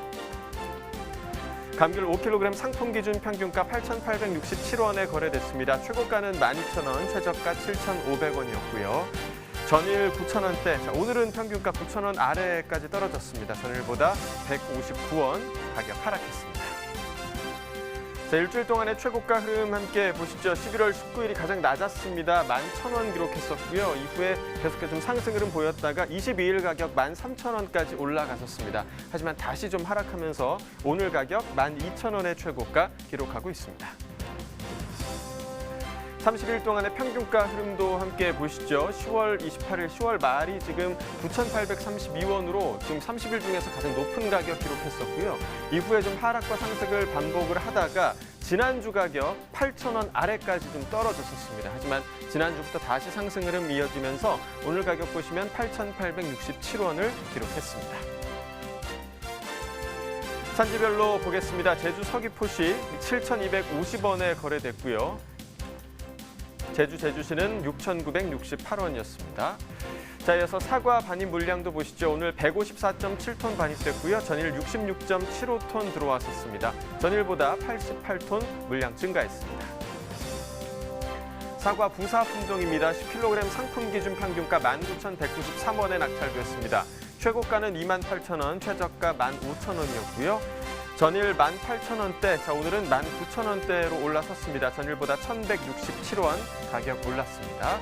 감귤 5kg 상품 기준 평균가 8,867원에 거래됐습니다. 최고가는 12,000원, 최저가 7,500원이었고요. 전일 9,000원대, 오늘은 평균가 9,000원 아래까지 떨어졌습니다. 전일보다 159원 가격 하락했습니다. 자, 일주일 동안의 최고가 흐름 함께 보시죠. 11월 19일이 가장 낮았습니다. 11,000원 기록했었고요. 이후에 계속해서 좀 상승 흐름 보였다가 22일 가격 13,000원까지 올라갔었습니다. 하지만 다시 좀 하락하면서 오늘 가격 12,000원의 최고가 기록하고 있습니다. 30일 동안의 평균가 흐름도 함께 보시죠. 10월 28일, 10월 말이 지금 9,832원으로 지금 30일 중에서 가장 높은 가격 기록했었고요. 이후에 좀 하락과 상승을 반복을 하다가 지난주 가격 8,000원 아래까지 좀 떨어졌었습니다. 하지만 지난주부터 다시 상승 흐름 이어지면서 오늘 가격 보시면 8,867원을 기록했습니다. 산지별로 보겠습니다. 제주 서귀포시 7,250원에 거래됐고요. 제주시는 6,968원이었습니다. 자, 이어서 사과 반입 물량도 보시죠. 오늘 154.7톤 반입됐고요. 전일 66.75톤 들어왔었습니다. 전일보다 88톤 물량 증가했습니다. 사과 부사 품종입니다. 10kg 상품 기준 평균가 19,193원에 낙찰되었습니다. 최고가는 28,000원, 최저가 15,000원이었고요. 전일 18,000원대, 자 오늘은 19,000원대로 올라섰습니다. 전일보다 1,167원 가격 올랐습니다.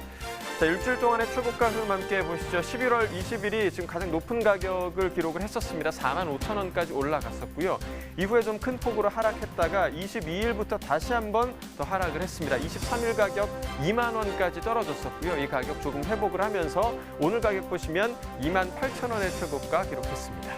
자, 일주일 동안의 최고가 흐름 함께 보시죠. 11월 20일이 지금 가장 높은 가격을 기록을 했었습니다. 45,000원까지 올라갔었고요. 이후에 좀 큰 폭으로 하락했다가 22일부터 다시 한번 더 하락을 했습니다. 23일 가격 2만 원까지 떨어졌었고요. 이 가격 조금 회복을 하면서 오늘 가격 보시면 28,000원의 최고가 기록했습니다.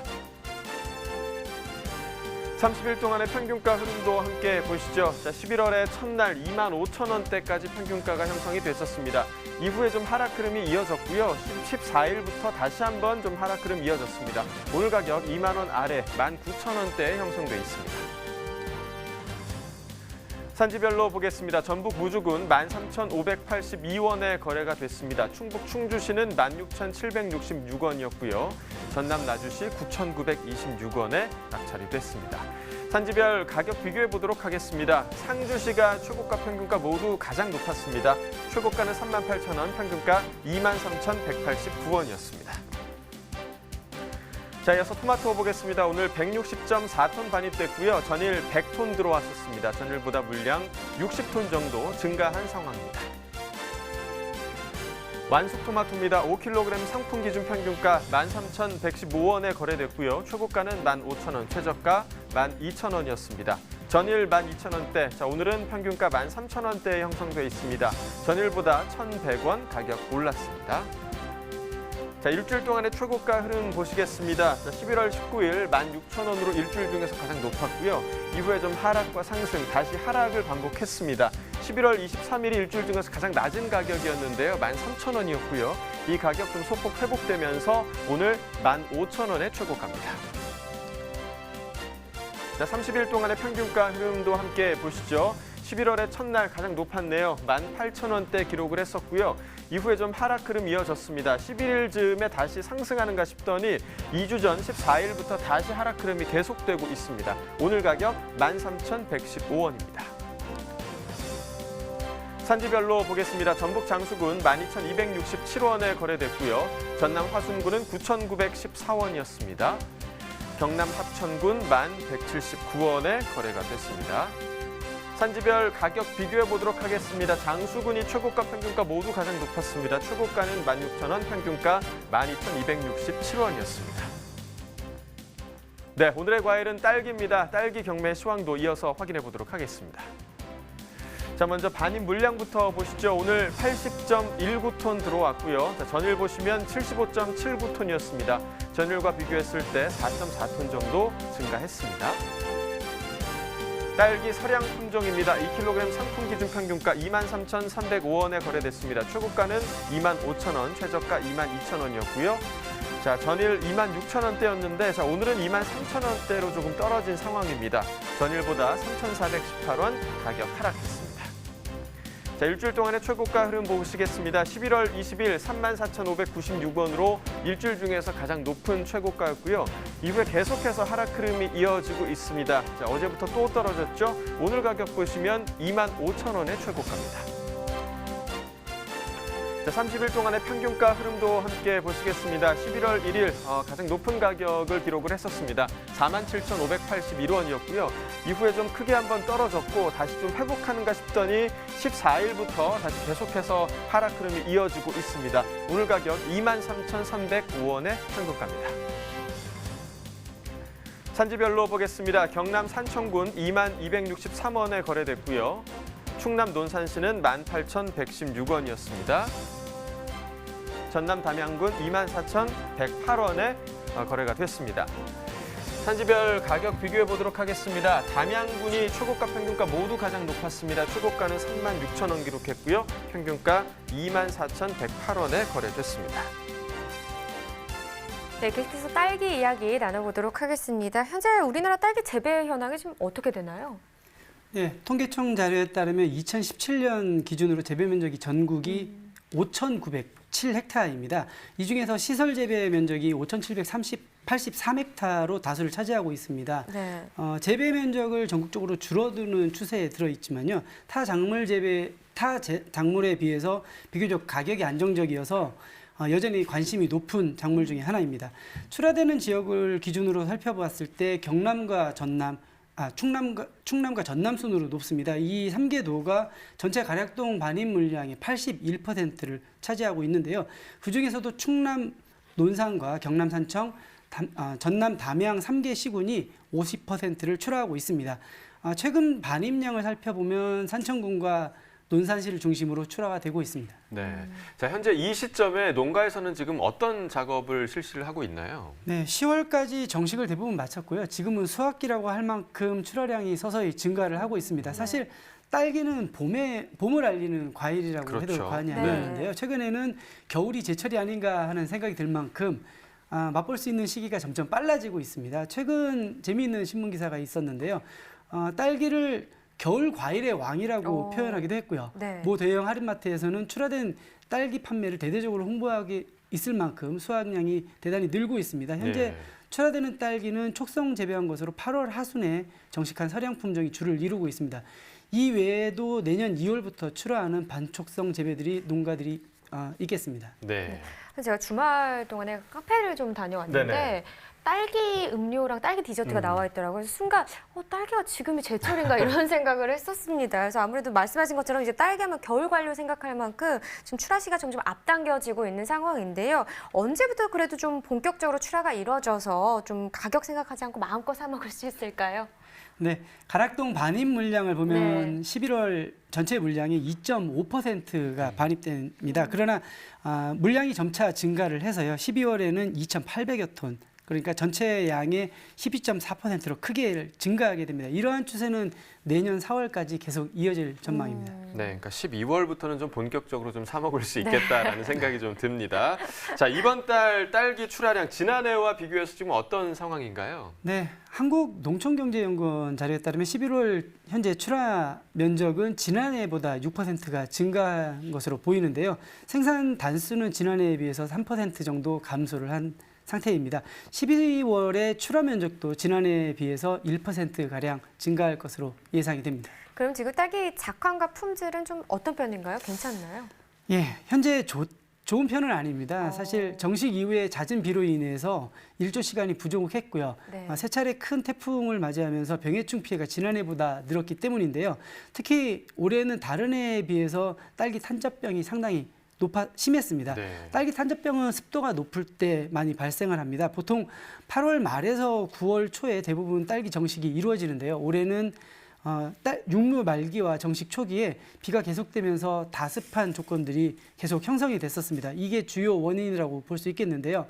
30일 동안의 평균가 흐름도 함께 보시죠. 자, 11월의 첫날 25,000원대까지 평균가가 형성이 됐었습니다. 이후에 좀 하락 흐름이 이어졌고요. 14일부터 다시 한번 좀 하락 흐름 이어졌습니다. 오늘 가격 2만 원 아래 19,000원대에 형성돼 있습니다. 산지별로 보겠습니다. 전북 무주군 13,582원에 거래가 됐습니다. 충북 충주시는 16,766원이었고요. 전남 나주시 9,926원에 낙찰이 됐습니다. 산지별 가격 비교해 보도록 하겠습니다. 상주시가 최고가 평균가 모두 가장 높았습니다. 최고가는 38,000원, 평균가 23,189원이었습니다. 자, 이어서 토마토 보겠습니다. 오늘 160.4톤 반입됐고요. 전일 100톤 들어왔었습니다. 전일보다 물량 60톤 정도 증가한 상황입니다. 완숙 토마토입니다. 5kg 상품 기준 평균가 13,115원에 거래됐고요. 최고가는 15,000원, 최저가 12,000원이었습니다. 전일 12,000원대, 자 오늘은 평균가 13,000원대에 형성돼 있습니다. 전일보다 1,100원 가격 올랐습니다. 자, 일주일 동안의 최고가 흐름 보시겠습니다. 자, 11월 19일 16,000원으로 일주일 중에서 가장 높았고요. 이후에 좀 하락과 상승, 다시 하락을 반복했습니다. 11월 23일이 일주일 중에서 가장 낮은 가격이었는데요. 13,000원이었고요. 이 가격 좀 소폭 회복되면서 오늘 15,000원의 최고가입니다. 자, 30일 동안의 평균가 흐름도 함께 보시죠. 11월의 첫날 가장 높았네요. 18,000원대 기록을 했었고요. 이후에 좀 하락 흐름 이어졌습니다. 11일 즈음에 다시 상승하는가 싶더니 2주 전 14일부터 다시 하락 흐름이 계속되고 있습니다. 오늘 가격 13,115원입니다. 산지별로 보겠습니다. 전북 장수군 12,267원에 거래됐고요. 전남 화순군은 9,914원이었습니다. 경남 합천군 1,179원에 거래가 됐습니다. 산지별 가격 비교해 보도록 하겠습니다. 장수군이 최고가 평균가 모두 가장 높았습니다. 최고가는 16,000원, 평균가 12,267원이었습니다. 네, 오늘의 과일은 딸기입니다. 딸기 경매 시황도 이어서 확인해 보도록 하겠습니다. 자, 먼저 반입 물량부터 보시죠. 오늘 80.19톤 들어왔고요. 자, 전일 보시면 75.79톤이었습니다. 전일과 비교했을 때 4.4톤 정도 증가했습니다. 딸기 서량 품종입니다. 2kg 상품 기준 평균가 23,305원에 거래됐습니다. 최고가는 25,000원, 최저가 22,000원이었고요. 자, 전일 26,000원대였는데 자, 오늘은 23,000원대로 조금 떨어진 상황입니다. 전일보다 3,418원 가격 하락했습니다. 자, 일주일 동안의 최고가 흐름 보시겠습니다. 11월 20일 34,596원으로 일주일 중에서 가장 높은 최고가였고요. 이후에 계속해서 하락 흐름이 이어지고 있습니다. 자, 어제부터 또 떨어졌죠. 오늘 가격 보시면 25,000원의 최고가입니다. 자, 30일 동안의 평균가 흐름도 함께 보시겠습니다. 11월 1일 가장 높은 가격을 기록을 했었습니다. 47,581원이었고요. 이후에 좀 크게 한번 떨어졌고 다시 좀 회복하는가 싶더니 14일부터 다시 계속해서 하락 흐름이 이어지고 있습니다. 오늘 가격 23,305원의 평균가입니다. 산지별로 보겠습니다. 경남 산청군 22,263원에 거래됐고요. 충남 논산시는 18,116원이었습니다. 전남 담양군 24,108원에 거래가 됐습니다. 산지별 가격 비교해 보도록 하겠습니다. 담양군이 최고가 평균가 모두 가장 높았습니다. 최고가는 36,000원 기록했고요. 평균가 24,108원에 거래됐습니다.
네, 계속해서 딸기 이야기 나눠보도록 하겠습니다. 현재 우리나라 딸기 재배 현황이 지금 어떻게 되나요?
네, 통계청 자료에 따르면 2017년 기준으로 재배 면적이 전국이 5,907헥타르입니다. 이 중에서 시설 재배 면적이 5,783헥타르로 다수를 차지하고 있습니다.
네.
재배 면적을 전국적으로 줄어드는 추세에 들어 있지만요. 타 작물에 비해서 비교적 가격이 안정적이어서 여전히 관심이 높은 작물 중에 하나입니다. 출하되는 지역을 기준으로 살펴보았을 때 경남과 전남, 충남과 전남 순으로 높습니다. 이 3개 도가 전체 가락동 반입 물량의 81%를 차지하고 있는데요. 그중에서도 충남 논산과 경남 산청, 전남 담양 3개 시군이 50%를 출하하고 있습니다. 최근 반입량을 살펴보면 산청군과 논산시를 중심으로 출하가 되고 있습니다.
네. 자, 현재 이 시점에 농가에서는 지금 어떤 작업을 실시를 하고 있나요?
네, 10월까지 정식을 대부분 마쳤고요. 지금은 수확기라고 할 만큼 출하량이 서서히 증가를 하고 있습니다. 사실 딸기는 봄을 알리는 과일이라고 해도 과언이 아니었는데요. 최근에는 겨울이 제철이 아닌가 하는 생각이 들 만큼 맛볼 수 있는 시기가 점점 빨라지고 있습니다. 최근 재미있는 신문 기사가 있었는데요. 딸기를 겨울 과일의 왕이라고 표현하기도 했고요.
네.
모 대형 할인마트에서는 출하된 딸기 판매를 대대적으로 홍보하게 있을 만큼 수확량이 대단히 늘고 있습니다. 현재 출하되는 딸기는 촉성 재배한 것으로 8월 하순에 정식한 서량 품종이 주를 이루고 있습니다. 이 외에도 내년 2월부터 출하하는 반촉성 재배들이 농가들이 있겠습니다.
네.
제가 주말 동안에 카페를 좀 다녀왔는데
네네.
딸기 음료랑 딸기 디저트가 나와 있더라고요. 그래서 순간 딸기가 지금이 제철인가 이런 생각을 했었습니다. 그래서 아무래도 말씀하신 것처럼 이제 딸기하면 겨울 관료 생각할 만큼 지금 출하시가 점점 앞당겨지고 있는 상황인데요. 언제부터 그래도 좀 본격적으로 출하가 이루어져서 좀 가격 생각하지 않고 마음껏 사 먹을 수 있을까요?
네, 가락동 반입 물량을 보면 11월 전체 물량의 2.5%가 반입됩니다. 그러나 물량이 점차 증가를 해서요. 12월에는 2,800여 톤, 그러니까 전체 양의 12.4%로 크게 증가하게 됩니다. 이러한 추세는 내년 4월까지 계속 이어질 전망입니다.
네, 그러니까 12월부터는 좀 본격적으로 좀 사 먹을 수 있겠다라는 생각이 좀 듭니다. 자, 이번 달 딸기 출하량 지난해와 비교해서 지금 어떤 상황인가요?
네, 한국농촌경제연구원 자료에 따르면 11월 현재 출하 면적은 지난해보다 6%가 증가한 것으로 보이는데요. 생산 단수는 지난해에 비해서 3% 정도 감소를 한 상태입니다. 12월의 출하 면적도 지난해에 비해서 1%가량 증가할 것으로 예상이 됩니다.
그럼 지금 딸기 작황과 품질은 좀 어떤 편인가요? 괜찮나요?
예, 현재 좋은 편은 아닙니다. 사실 정식 이후에 잦은 비로 인해서 일조 시간이 부족했고요. 세 차례 큰 태풍을 맞이하면서 병해충 피해가 지난해보다 늘었기 때문인데요. 특히 올해는 다른 해에 비해서 딸기 탄저병이 상당히 심했습니다. 딸기 탄저병은 습도가 높을 때 많이 발생을 합니다. 보통 8월 말에서 9월 초에 대부분 딸기 정식이 이루어지는데요. 올해는 육류 말기와 정식 초기에 비가 계속되면서 다습한 조건들이 계속 형성이 됐었습니다. 이게 주요 원인이라고 볼 수 있겠는데요.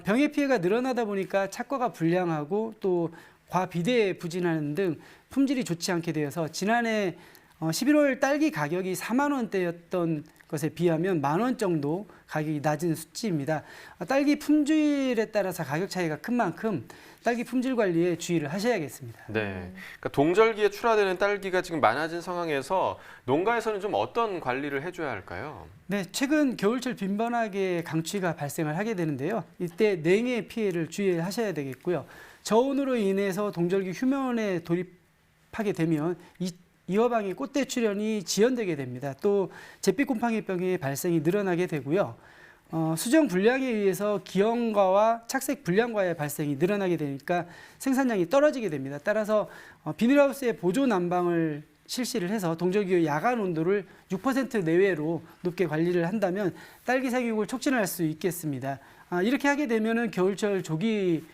병해 피해가 늘어나다 보니까 착과가 불량하고 또 과비대에 부진하는 등 품질이 좋지 않게 되어서 지난해 11월 딸기 가격이 4만 원대였던 것에 비하면 10,000원 정도 가격이 낮은 수치입니다. 딸기 품질에 따라서 가격 차이가 큰 만큼 딸기 품질 관리에 주의를 하셔야겠습니다.
네. 그러니까 동절기에 출하되는 딸기가 지금 많아진 상황에서 농가에서는 좀 어떤 관리를 해줘야 할까요?
네, 최근 겨울철 빈번하게 강추위가 발생을 하게 되는데요. 이때 냉해 피해를 주의하셔야 되겠고요. 저온으로 인해서 동절기 휴면에 돌입하게 되면 이어방의 꽃대 출현이 지연되게 됩니다. 또 잿빛곰팡이병의 발생이 늘어나게 되고요. 수정 불량에 의해서 기형과와 착색 불량과의 발생이 늘어나게 되니까 생산량이 떨어지게 됩니다. 따라서 비닐하우스의 보조 난방을 실시를 해서 동절기 야간 온도를 6% 내외로 높게 관리를 한다면 딸기 생육을 촉진할 수 있겠습니다. 이렇게 하게 되면은 겨울철 조기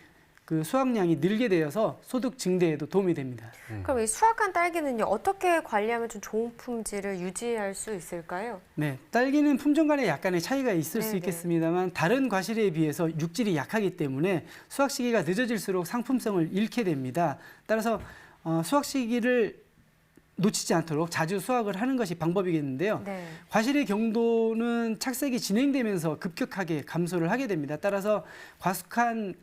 수확량이 늘게 되어서 소득 증대에도 도움이 됩니다.
그럼 이 수확한 딸기는요, 어떻게 관리하면 좀 좋은 품질을 유지할 수 있을까요?
네, 딸기는 품종 간에 약간의 차이가 있을 수
네네.
있겠습니다만 다른 과실에 비해서 육질이 약하기 때문에 수확 시기가 늦어질수록 상품성을 잃게 됩니다. 따라서 수확 시기를 놓치지 않도록 자주 수확을 하는 것이 방법이겠는데요.
네.
과실의 경도는 착색이 진행되면서 급격하게 감소를 하게 됩니다. 따라서 과숙한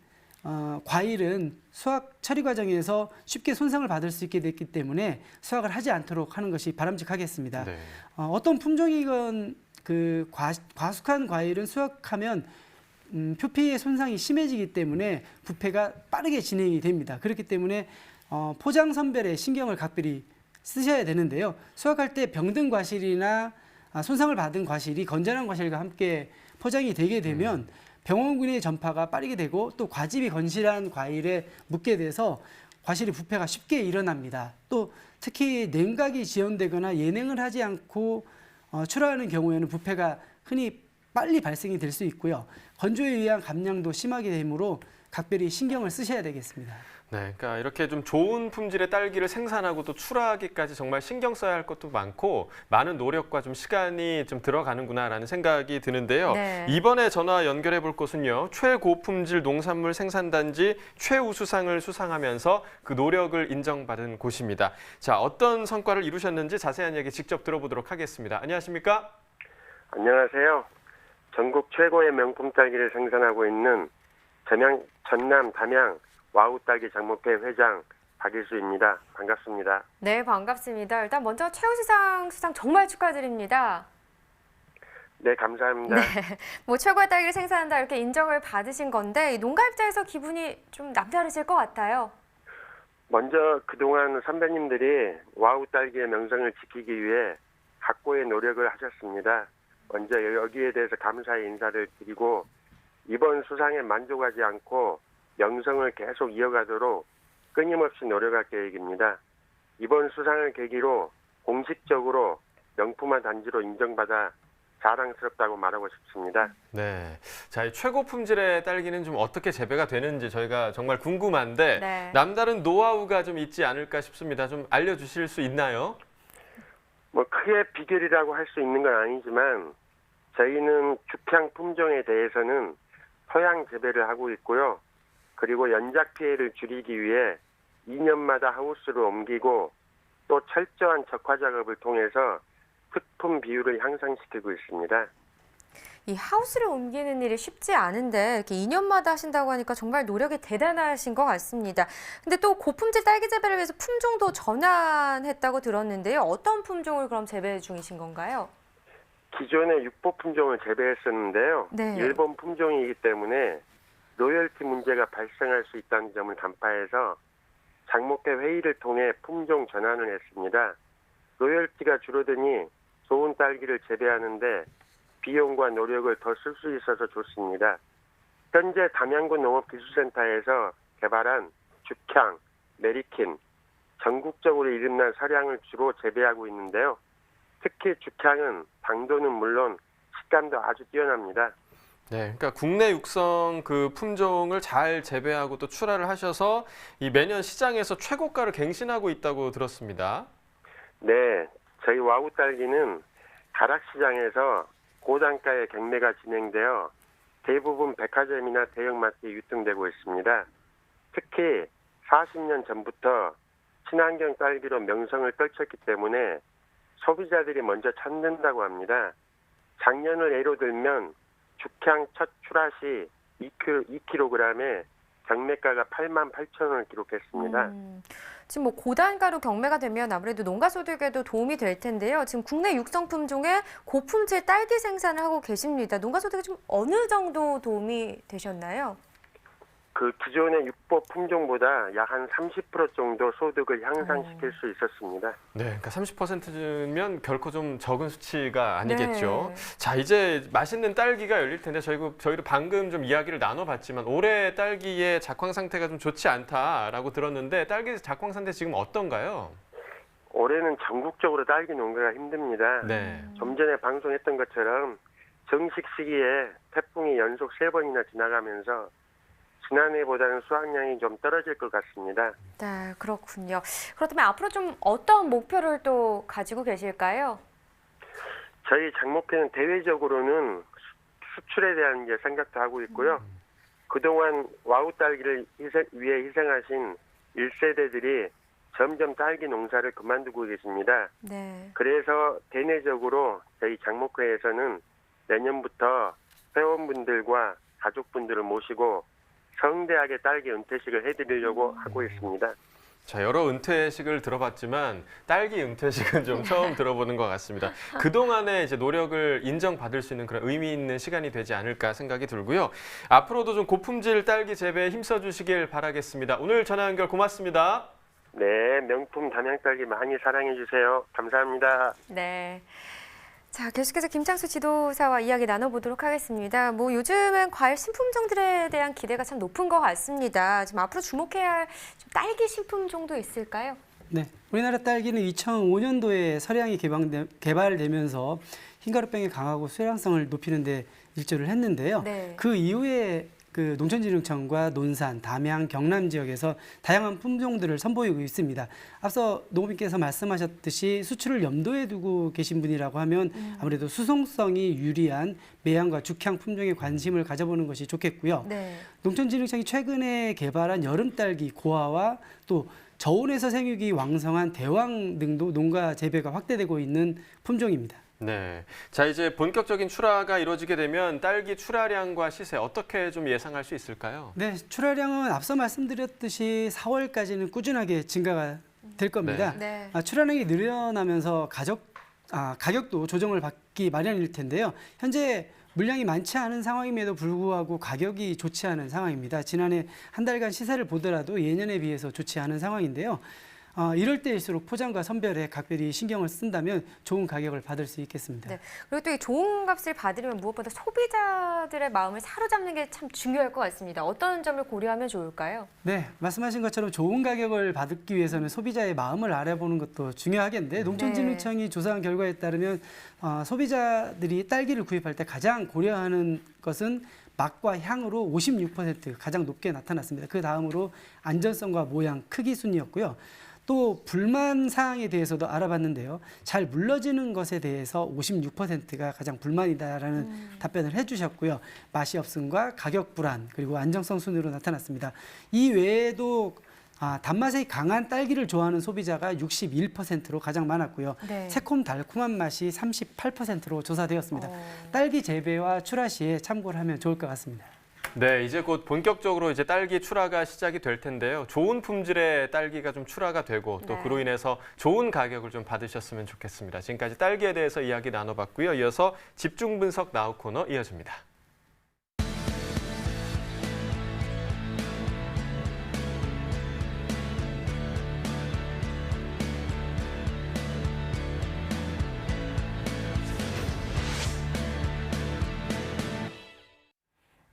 과일은 수확 처리 과정에서 쉽게 손상을 받을 수 있게 됐기 때문에 수확을 하지 않도록 하는 것이 바람직하겠습니다.
네.
어떤 품종이건 과숙한 과일은 수확하면 표피의 손상이 심해지기 때문에 부패가 빠르게 진행이 됩니다. 그렇기 때문에 포장 선별에 신경을 각별히 쓰셔야 되는데요. 수확할 때 병든 과실이나 손상을 받은 과실이 건전한 과실과 함께 포장이 되게 되면 병원군의 전파가 빠르게 되고 또 과즙이 건실한 과일에 묻게 돼서 과실의 부패가 쉽게 일어납니다. 또 특히 냉각이 지연되거나 예냉을 하지 않고 출하하는 경우에는 부패가 흔히 빨리 발생이 될 수 있고요. 건조에 의한 감량도 심하게 되므로 각별히 신경을 쓰셔야 되겠습니다.
네, 그러니까 이렇게 좀 좋은 품질의 딸기를 생산하고 또 출하하기까지 정말 신경 써야 할 것도 많고 많은 노력과 좀 시간이 좀 들어가는구나라는 생각이 드는데요.
네.
이번에 전화 연결해 볼 곳은요. 최고품질 농산물 생산단지 최우수상을 수상하면서 그 노력을 인정받은 곳입니다. 자, 어떤 성과를 이루셨는지 자세한 얘기 직접 들어보도록 하겠습니다. 안녕하십니까?
안녕하세요. 전국 최고의 명품 딸기를 생산하고 있는 전남 담양 와우 딸기 장목회 회장 박일수입니다. 반갑습니다.
네, 반갑습니다. 일단 먼저 최우수상 수상 정말 축하드립니다.
네, 감사합니다.
네, 뭐 최고의 딸기를 생산한다 이렇게 인정을 받으신 건데 농가 입장에서 기분이 좀 남다르실 것 같아요.
먼저 그동안 선배님들이 와우 딸기의 명성을 지키기 위해 각고의 노력을 하셨습니다. 먼저 여기에 대해서 감사의 인사를 드리고 이번 수상에 만족하지 않고 명성을 계속 이어가도록 끊임없이 노력할 계획입니다. 이번 수상을 계기로 공식적으로 명품화 단지로 인정받아 자랑스럽다고 말하고 싶습니다.
네, 자, 이 최고 품질의 딸기는 좀 어떻게 재배가 되는지 저희가 정말 궁금한데
네.
남다른 노하우가 좀 있지 않을까 싶습니다. 좀 알려주실 수 있나요?
뭐 크게 비결이라고 할 수 있는 건 아니지만 저희는 죽향 품종에 대해서는 토양 재배를 하고 있고요. 그리고 연작 피해를 줄이기 위해 2년마다 하우스로 옮기고 또 철저한 적화 작업을 통해서 흑품 비율을 향상시키고 있습니다.
이 하우스를 옮기는 일이 쉽지 않은데 이렇게 2년마다 하신다고 하니까 정말 노력이 대단하신 것 같습니다. 근데 또 고품질 딸기 재배를 위해서 품종도 전환했다고 들었는데요. 어떤 품종을 그럼 재배 중이신 건가요?
기존에 육보 품종을 재배했었는데요.
네.
일본 품종이기 때문에 로열티 문제가 발생할 수 있다는 점을 간파해서 장목회 회의를 통해 품종 전환을 했습니다. 로열티가 줄어드니 좋은 딸기를 재배하는데 비용과 노력을 더 쓸 수 있어서 좋습니다. 현재 담양군 농업기술센터에서 개발한 죽향, 메리킨, 전국적으로 이름난 사량을 주로 재배하고 있는데요. 특히 죽향은 당도는 물론 식감도 아주 뛰어납니다.
네, 그러니까 국내 육성 그 품종을 잘 재배하고 또 출하를 하셔서 이 매년 시장에서 최고가를 갱신하고 있다고 들었습니다.
네, 저희 와우 딸기는 가락시장에서 고단가의 경매가 진행되어 대부분 백화점이나 대형마트에 유통되고 있습니다. 특히 40년 전부터 친환경 딸기로 명성을 떨쳤기 때문에 소비자들이 먼저 찾는다고 합니다. 작년을 예로 들면 죽향 첫 출하 시 2kg에 경매가가 88,000원을 기록했습니다.
지금 뭐 고단가로 경매가 되면 아무래도 농가 소득에도 도움이 될 텐데요. 지금 국내 육성품 중에 고품질 딸기 생산을 하고 계십니다. 농가 소득에 좀 어느 정도 도움이 되셨나요?
그 기존의 육법 품종보다 약 한 30% 정도 소득을 향상시킬 수 있었습니다.
네, 그러니까 30%면 결코 좀 적은 수치가 아니겠죠.
네.
자, 이제 맛있는 딸기가 열릴 텐데 저희도 방금 좀 이야기를 나눠봤지만 올해 딸기의 작황 상태가 좀 좋지 않다라고 들었는데 딸기 작황 상태 지금 어떤가요?
올해는 전국적으로 딸기 농가가 힘듭니다.
네.
좀 전에 방송했던 것처럼 정식 시기에 태풍이 연속 3번이나 지나가면서 지난해보다는 수확량이 좀 떨어질 것 같습니다.
네, 그렇군요. 그렇다면 앞으로 좀 어떤 목표를 또 가지고 계실까요?
저희 장목회는 대외적으로는 수출에 대한 이제 생각도 하고 있고요. 그동안 와우 딸기를 위해 희생하신 1세대들이 점점 딸기 농사를 그만두고 계십니다.
네.
그래서 대내적으로 저희 장목회에서는 내년부터 회원분들과 가족분들을 모시고 성대하게 딸기 은퇴식을 해드리려고 하고 있습니다.
자, 여러 은퇴식을 들어봤지만 딸기 은퇴식은 좀 처음 들어보는 것 같습니다. 그동안의 이제 노력을 인정받을 수 있는 그런 의미 있는 시간이 되지 않을까 생각이 들고요. 앞으로도 좀 고품질 딸기 재배에 힘써 주시길 바라겠습니다. 오늘 전화 연결 고맙습니다.
네, 명품 담양딸기 많이 사랑해 주세요. 감사합니다.
네. 자, 계속해서 김창수 지도사와 이야기 나눠보도록 하겠습니다. 뭐 요즘은 과일 신품종들에 대한 기대가 참 높은 것 같습니다. 지금 앞으로 주목해야 할 딸기 신품종도 있을까요?
네, 우리나라 딸기는 2005년도에 서량이 개발되면서 흰가루병이 강하고 수량성을 높이는 데 일조를 했는데요.
네.
그 이후에 그 농촌진흥청과 논산, 담양, 경남 지역에서 다양한 품종들을 선보이고 있습니다. 앞서 농업인께서 말씀하셨듯이 수출을 염두에 두고 계신 분이라고 하면 아무래도 수송성이 유리한 매향과 죽향 품종에 관심을 가져보는 것이 좋겠고요.
네.
농촌진흥청이 최근에 개발한 여름딸기 고화와 또 저온에서 생육이 왕성한 대왕 등도 농가 재배가 확대되고 있는 품종입니다.
네. 자, 이제 본격적인 출하가 이루어지게 되면 딸기 출하량과 시세 어떻게 좀 예상할 수 있을까요?
네, 출하량은 앞서 말씀드렸듯이 4월까지는 꾸준하게 증가가 될 겁니다.
네.
출하량이 늘어나면서 가격도 조정을 받기 마련일 텐데요. 현재 물량이 많지 않은 상황임에도 불구하고 가격이 좋지 않은 상황입니다. 지난해 한 달간 시세를 보더라도 예년에 비해서 좋지 않은 상황인데요. 이럴 때일수록 포장과 선별에 각별히 신경을 쓴다면 좋은 가격을 받을 수 있겠습니다.
네. 그리고 또 이 좋은 값을 받으려면 무엇보다 소비자들의 마음을 사로잡는 게 참 중요할 것 같습니다. 어떤 점을 고려하면 좋을까요?
네, 말씀하신 것처럼 좋은 가격을 받기 위해서는 소비자의 마음을 알아보는 것도 중요하겠는데 농촌진흥청이 조사한 결과에 따르면 소비자들이 딸기를 구입할 때 가장 고려하는 것은 맛과 향으로 56% 가장 높게 나타났습니다. 그 다음으로 안전성과 모양, 크기 순이었고요. 또 불만 사항에 대해서도 알아봤는데요. 잘 물러지는 것에 대해서 56%가 가장 불만이다라는 답변을 해주셨고요. 맛이 없음과 가격 불안 그리고 안정성 순으로 나타났습니다. 이 외에도 단맛이 강한 딸기를 좋아하는 소비자가 61%로 가장 많았고요.
네.
새콤달콤한 맛이 38%로 조사되었습니다. 딸기 재배와 출하 시에 참고를 하면 좋을 것 같습니다.
네, 이제 곧 본격적으로 이제 딸기 출하가 시작이 될 텐데요. 좋은 품질의 딸기가 좀 출하가 되고 또 그로 인해서 좋은 가격을 좀 받으셨으면 좋겠습니다. 지금까지 딸기에 대해서 이야기 나눠봤고요. 이어서 집중 분석 나우 코너 이어집니다.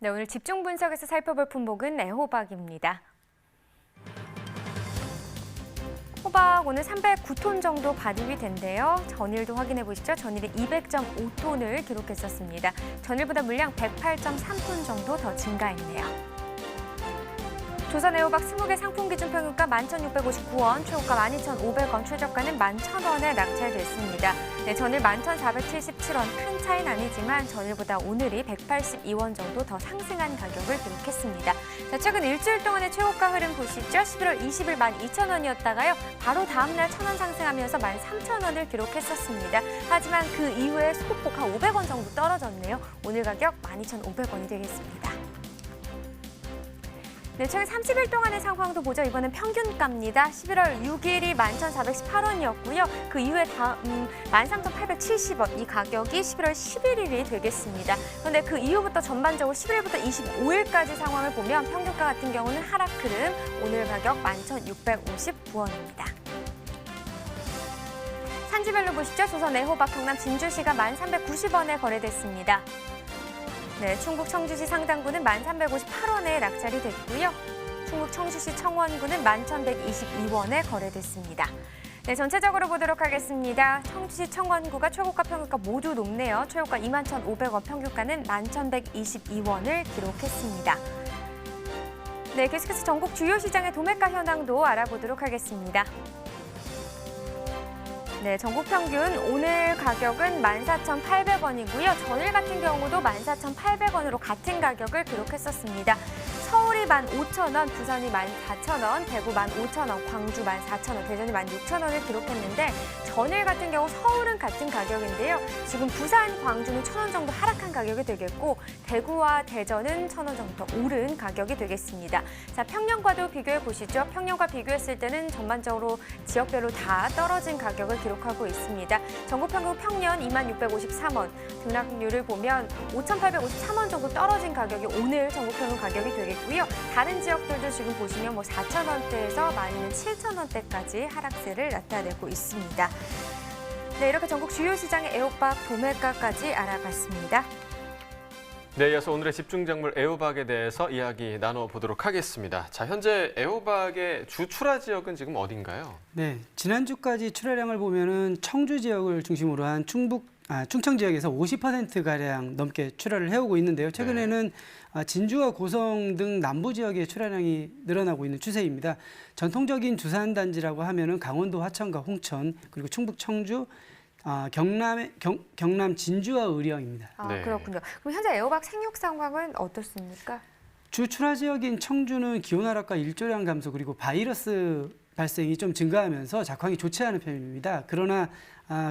네, 오늘 집중 분석에서 살펴볼 품목은 애호박입니다. 호박 오늘 309톤 정도 반입이 된대요. 전일도 확인해 보시죠. 전일에 200.5톤을 기록했었습니다. 전일보다 물량 108.3톤 정도 더 증가했네요. 조선 애호박 20개 상품 기준 평균가 11,659원, 최고가 12,500원, 최저가는 11,000원에 낙찰됐습니다. 네, 전일 11,477원, 큰 차이는 아니지만 전일보다 오늘이 182원 정도 더 상승한 가격을 기록했습니다. 자, 최근 일주일 동안의 최고가 흐름 보시죠. 11월 20일 12,000원이었다가요. 바로 다음 날 1,000원 상승하면서 13,000원을 기록했었습니다. 하지만 그 이후에 소폭 한 500원 정도 떨어졌네요. 오늘 가격 12,500원이 되겠습니다. 네, 최근 30일 동안의 상황도 보죠. 이번엔 평균가입니다. 11월 6일이 11,418원이었고요. 그 이후에 13,870원, 이 가격이 11월 11일이 되겠습니다. 그런데 그 이후부터 전반적으로 11일부터 25일까지 상황을 보면 평균가 같은 경우는 하락 흐름, 오늘 가격 11,659원입니다. 산지별로 보시죠. 조선 애호박 경남 진주시가 1,390원에 거래됐습니다. 네, 충북 청주시 상당구는 1,358원에 낙찰이 됐고요. 충북 청주시 청원구는 11,122원에 거래됐습니다. 네, 전체적으로 보도록 하겠습니다. 청주시 청원구가 최고가 평균가 모두 높네요. 최고가 21,500원, 평균가는 11,122원을 기록했습니다. 네, 계속해서 전국 주요 시장의 도매가 현황도 알아보도록 하겠습니다. 네, 전국 평균 오늘 가격은 14,800원이고요. 전일 같은 경우도 14,800원으로 같은 가격을 기록했었습니다. 서울이 15,000원, 부산이 14,000원, 대구 15,000원, 광주 14,000원, 대전이 16,000원을 기록했는데 전일 같은 경우 서울은 같은 가격인데요. 지금 부산, 광주는 1,000원 정도 하락한 가격이 되겠고 대구와 대전은 1,000원 정도 더 오른 가격이 되겠습니다. 자, 평년과도 비교해 보시죠. 평년과 비교했을 때는 전반적으로 지역별로 다 떨어진 가격을 기록하고 있습니다. 전국 평균 평년 2653원, 등락률을 보면 5,853원 정도 떨어진 가격이 오늘 전국 평균 가격이 되겠고요. 다른 지역들도 지금 보시면 4,000원대에서 많이는 7,000원대까지 하락세를 나타내고 있습니다. 네, 이렇게 전국 주요 시장의 애호박 도매가까지 알아봤습니다.
네, 이어서 오늘의 집중작물 애호박에 대해서 이야기 나눠보도록 하겠습니다. 자, 현재 애호박의 주 출하 지역은 지금 어딘가요?
네, 지난주까지 출하량을 보면은 청주 지역을 중심으로 한 충청 지역에서 50%가량 넘게 출하를 해오고 있는데요. 최근에는 진주와 고성 등 남부 지역의 출하량이 늘어나고 있는 추세입니다. 전통적인 주산단지라고 하면은 강원도 화천과 홍천, 그리고 충북 청주, 경남 진주와 의령입니다.
아,
네.
그렇군요. 그럼 현재 애호박 생육 상황은 어떻습니까?
주 출하 지역인 청주는 기온 하락과 일조량 감소 그리고 바이러스 발생이 좀 증가하면서 작황이 좋지 않은 편입니다. 그러나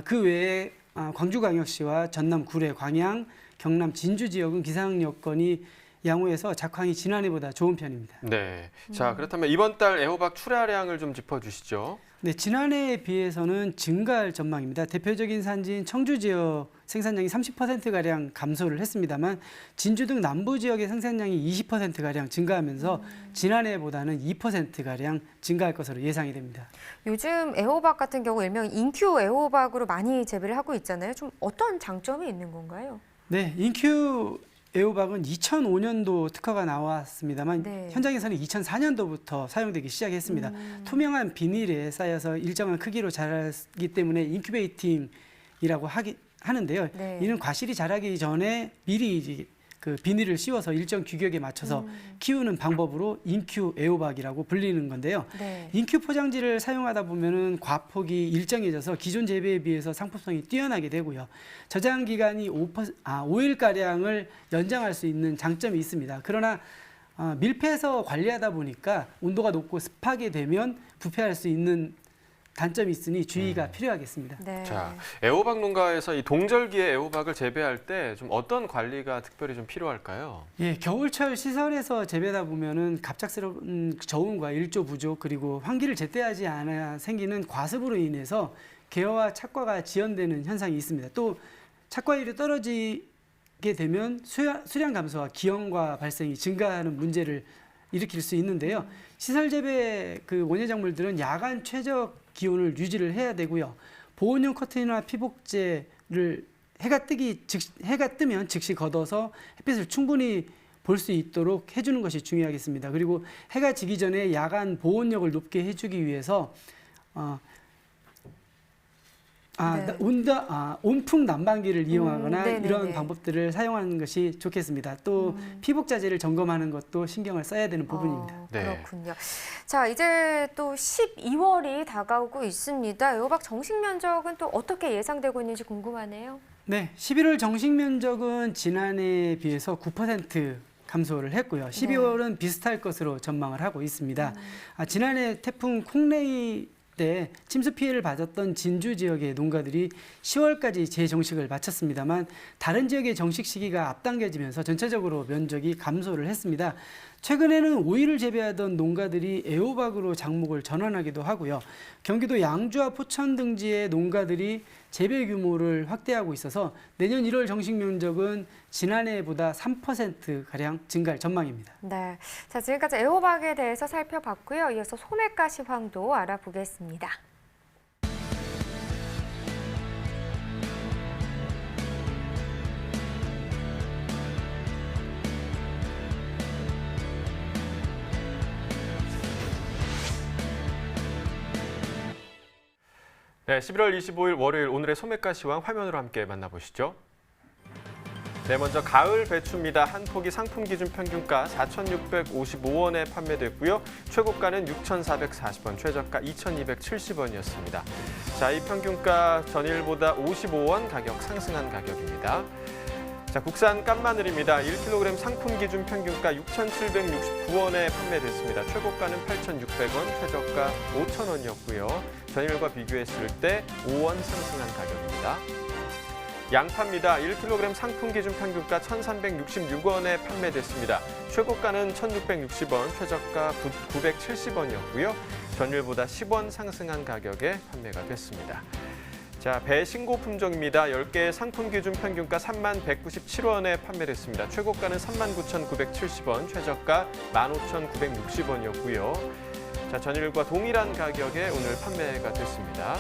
그 외에 광주광역시와 전남 구례, 광양, 경남 진주 지역은 기상 여건이 양호해서 작황이 지난해보다 좋은 편입니다.
네. 자, 그렇다면 이번 달 애호박 출하량을 좀 짚어주시죠.
네, 지난해에 비해서는 증가할 전망입니다. 대표적인 산지인 청주 지역 생산량이 30%가량 감소를 했습니다만 진주 등 남부 지역의 생산량이 20%가량 증가하면서 지난해보다는 2%가량 증가할 것으로 예상이 됩니다.
요즘 애호박 같은 경우 일명 인큐 애호박으로 많이 재배를 하고 있잖아요. 좀 어떤 장점이 있는 건가요?
네, 인큐 애호박은 2005년도 특허가 나왔습니다만
네.
현장에서는 2004년도부터 사용되기 시작했습니다. 투명한 비닐에 쌓여서 일정한 크기로 자라기 때문에 인큐베이팅이라고 하는데요.
네.
이는 과실이 자라기 전에 미리 그 비닐을 씌워서 일정 규격에 맞춰서 키우는 방법으로 인큐 애호박이라고 불리는 건데요.
네.
인큐 포장지를 사용하다 보면은 과폭이 일정해져서 기존 재배에 비해서 상품성이 뛰어나게 되고요. 저장 기간이 5일가량을 연장할 수 있는 장점이 있습니다. 그러나 밀폐해서 관리하다 보니까 온도가 높고 습하게 되면 부패할 수 있는 단점이 있으니 주의가 필요하겠습니다.
네.
자, 애호박 농가에서 이 동절기에 애호박을 재배할 때 좀 어떤 관리가 특별히 좀 필요할까요?
예, 겨울철 시설에서 재배하다 보면은 갑작스러운 저온과 일조 부족 그리고 환기를 제때하지 않아 생기는 과습으로 인해서 개화와 착과가 지연되는 현상이 있습니다. 또 착과율이 떨어지게 되면 수량 감소와 기형과 발생이 증가하는 문제를 일으킬 수 있는데요. 시설 재배 그 원예 작물들은 야간 최적 기온을 유지를 해야 되고요. 보온용 커튼이나 피복제를 해가 뜨면 즉시 걷어서 햇빛을 충분히 볼 수 있도록 해주는 것이 중요하겠습니다. 그리고 해가 지기 전에 야간 보온력을 높게 해주기 위해서
네.
온풍 난방기를 이용하거나
네네네.
이런 방법들을 사용하는 것이 좋겠습니다. 또 피복 자재를 점검하는 것도 신경을 써야 되는 부분입니다.
네.
그렇군요. 자, 이제 또 12월이 다가오고 있습니다. 애호박 정식 면적은 또 어떻게 예상되고 있는지 궁금하네요.
네, 11월 정식 면적은 지난해에 비해서 9% 감소를 했고요. 12월은 비슷할 것으로 전망을 하고 있습니다. 지난해 태풍 콩레이 때 침수 피해를 받았던 진주 지역의 농가들이 10월까지 재정식을 마쳤습니다만 다른 지역의 정식 시기가 앞당겨지면서 전체적으로 면적이 감소를 했습니다. 최근에는 오이를 재배하던 농가들이 애호박으로 작목을 전환하기도 하고요. 경기도 양주와 포천 등지의 농가들이 재배 규모를 확대하고 있어서 내년 1월 정식 면적은 지난해보다 3%가량 증가할 전망입니다.
네. 자, 지금까지 애호박에 대해서 살펴봤고요. 이어서 소매가시황도 알아보겠습니다.
네, 11월 25일 월요일 오늘의 소매가 시황 화면으로 함께 만나보시죠. 네, 먼저 가을 배추입니다. 한 포기 상품 기준 평균가 4,655원에 판매됐고요. 최고가는 6,440원, 최저가 2,270원이었습니다. 자, 이 평균가 전일보다 55원 가격 상승한 가격입니다. 자, 국산 깐마늘입니다. 1kg 상품 기준 평균가 6,769원에 판매됐습니다. 최고가는 8,600원, 최저가 5,000원이었고요. 전일과 비교했을 때 5원 상승한 가격입니다. 양파입니다. 1kg 상품 기준 평균가 1,366원에 판매됐습니다. 최고가는 1,660원, 최저가 970원이었고요. 전일보다 10원 상승한 가격에 판매가 됐습니다. 자, 배 신고 품종입니다. 10개의 상품 기준 평균가 31,197원에 판매됐습니다. 최고가는 39,970원, 최저가 15,960원이었고요. 자, 전일과 동일한 가격에 오늘 판매가 됐습니다.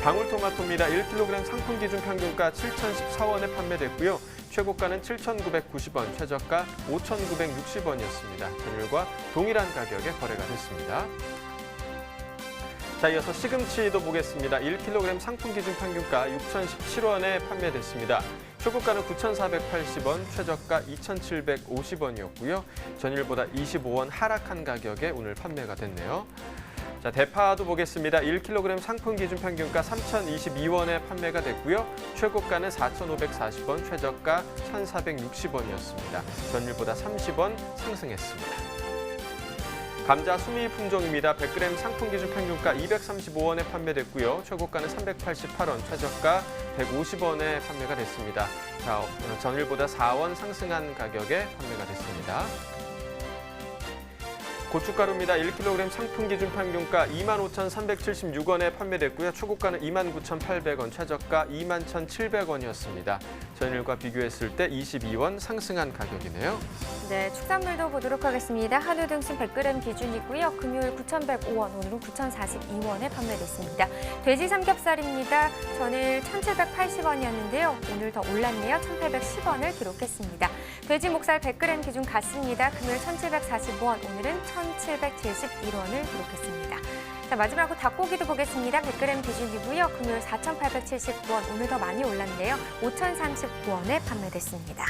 방울토마토입니다. 1kg 상품 기준 평균가 7,014원에 판매됐고요. 최고가는 7,990원, 최저가 5,960원이었습니다. 전일과 동일한 가격에 거래가 됐습니다. 자, 이어서 시금치도 보겠습니다. 1kg 상품 기준 평균가 6,017원에 판매됐습니다. 최고가는 9,480원, 최저가 2,750원이었고요. 전일보다 25원 하락한 가격에 오늘 판매가 됐네요. 자, 대파도 보겠습니다. 1kg 상품 기준 평균가 3,022원에 판매가 됐고요. 최고가는 4,540원, 최저가 1,460원이었습니다. 전일보다 30원 상승했습니다. 감자 수미 품종입니다. 100g 상품 기준 평균가 235원에 판매됐고요. 최고가는 388원, 최저가 150원에 판매가 됐습니다. 자, 전일보다 4원 상승한 가격에 판매가 됐습니다. 고춧가루입니다. 1kg 상품 기준 평균가 25,376원에 판매됐고요. 최고가는 29,800원, 최저가 21,700원이었습니다. 전일과 비교했을 때 22원 상승한 가격이네요.
네, 축산물도 보도록 하겠습니다. 한우 등심 100g 기준이고요. 금요일 9,105원, 오늘은 9,042원에 판매됐습니다. 돼지 삼겹살입니다. 전일 1,780원이었는데요. 오늘 더 올랐네요. 1,810원을 기록했습니다. 돼지 목살 100g 기준 같습니다. 금요일 1,745원, 오늘은 1,771원을 기록했습니다. 자, 마지막으로 닭고기도 보겠습니다. 100g 기준이고요. 금요일 4,879원, 오늘 더 많이 올랐네요. 5,039원에 판매됐습니다.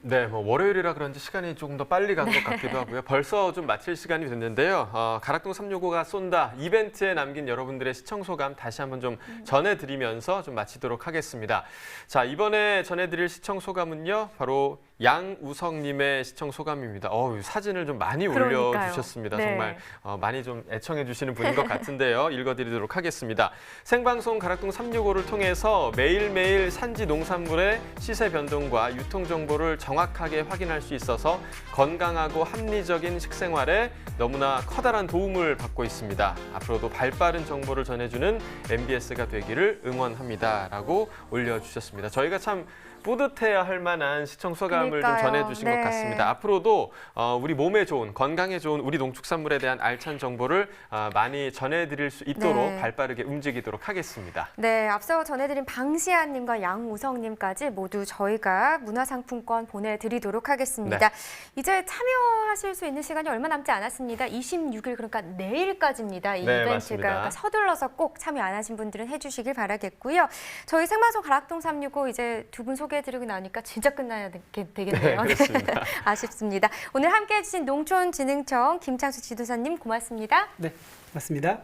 네, 월요일이라 그런지 시간이 조금 더 빨리 간 것 같기도 하고요. 벌써 좀 마칠 시간이 됐는데요. 가락동 365가 쏜다 이벤트에 남긴 여러분들의 시청 소감 다시 한번 좀 전해드리면서 좀 마치도록 하겠습니다. 자, 이번에 전해드릴 시청 소감은요, 바로 양우성님의 시청 소감입니다. 사진을 좀 많이 올려주셨습니다.
네.
정말 많이 좀 애청해 주시는 분인 것 같은데요. 읽어드리도록 하겠습니다. 생방송 가락동 365를 통해서 매일매일 산지 농산물의 시세 변동과 유통 정보를 정확하게 확인할 수 있어서 건강하고 합리적인 식생활에 너무나 커다란 도움을 받고 있습니다. 앞으로도 발빠른 정보를 전해주는 MBS가 되기를 응원합니다. 라고 올려주셨습니다. 저희가 참 뿌듯해야 할 만한 시청 소감을 좀
그러니까요.
전해주신 것
네.
같습니다. 앞으로도 우리 몸에 좋은, 건강에 좋은 우리 농축산물에 대한 알찬 정보를 많이 전해드릴 수 있도록
네.
발빠르게 움직이도록 하겠습니다.
네, 앞서 전해드린 방시아님과 양우성님까지 모두 저희가 문화상품권 보내드리도록 하겠습니다.
네.
이제 참여하실 수 있는 시간이 얼마 남지 않았습니다. 26일, 그러니까 내일까지입니다. 이
네,
이벤트가.
맞습니다.
그러니까 서둘러서 꼭 참여 안 하신 분들은 해주시길 바라겠고요. 저희 생방송 가락동 365 이제 두 분 소개해드리고 나니까 진짜 끝나야 되겠네요.
네, 그렇습니다.
아쉽습니다. 오늘 함께해 주신 농촌진흥청 김창수 지도사님 고맙습니다.
네, 맞습니다.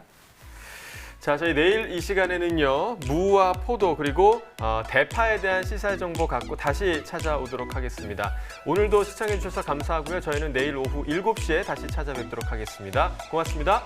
자, 저희 내일 이 시간에는요, 무와 포도 그리고 대파에 대한 시사 정보 갖고 다시 찾아오도록 하겠습니다. 오늘도 시청해 주셔서 감사하고요. 저희는 내일 오후 7시에 다시 찾아뵙도록 하겠습니다. 고맙습니다.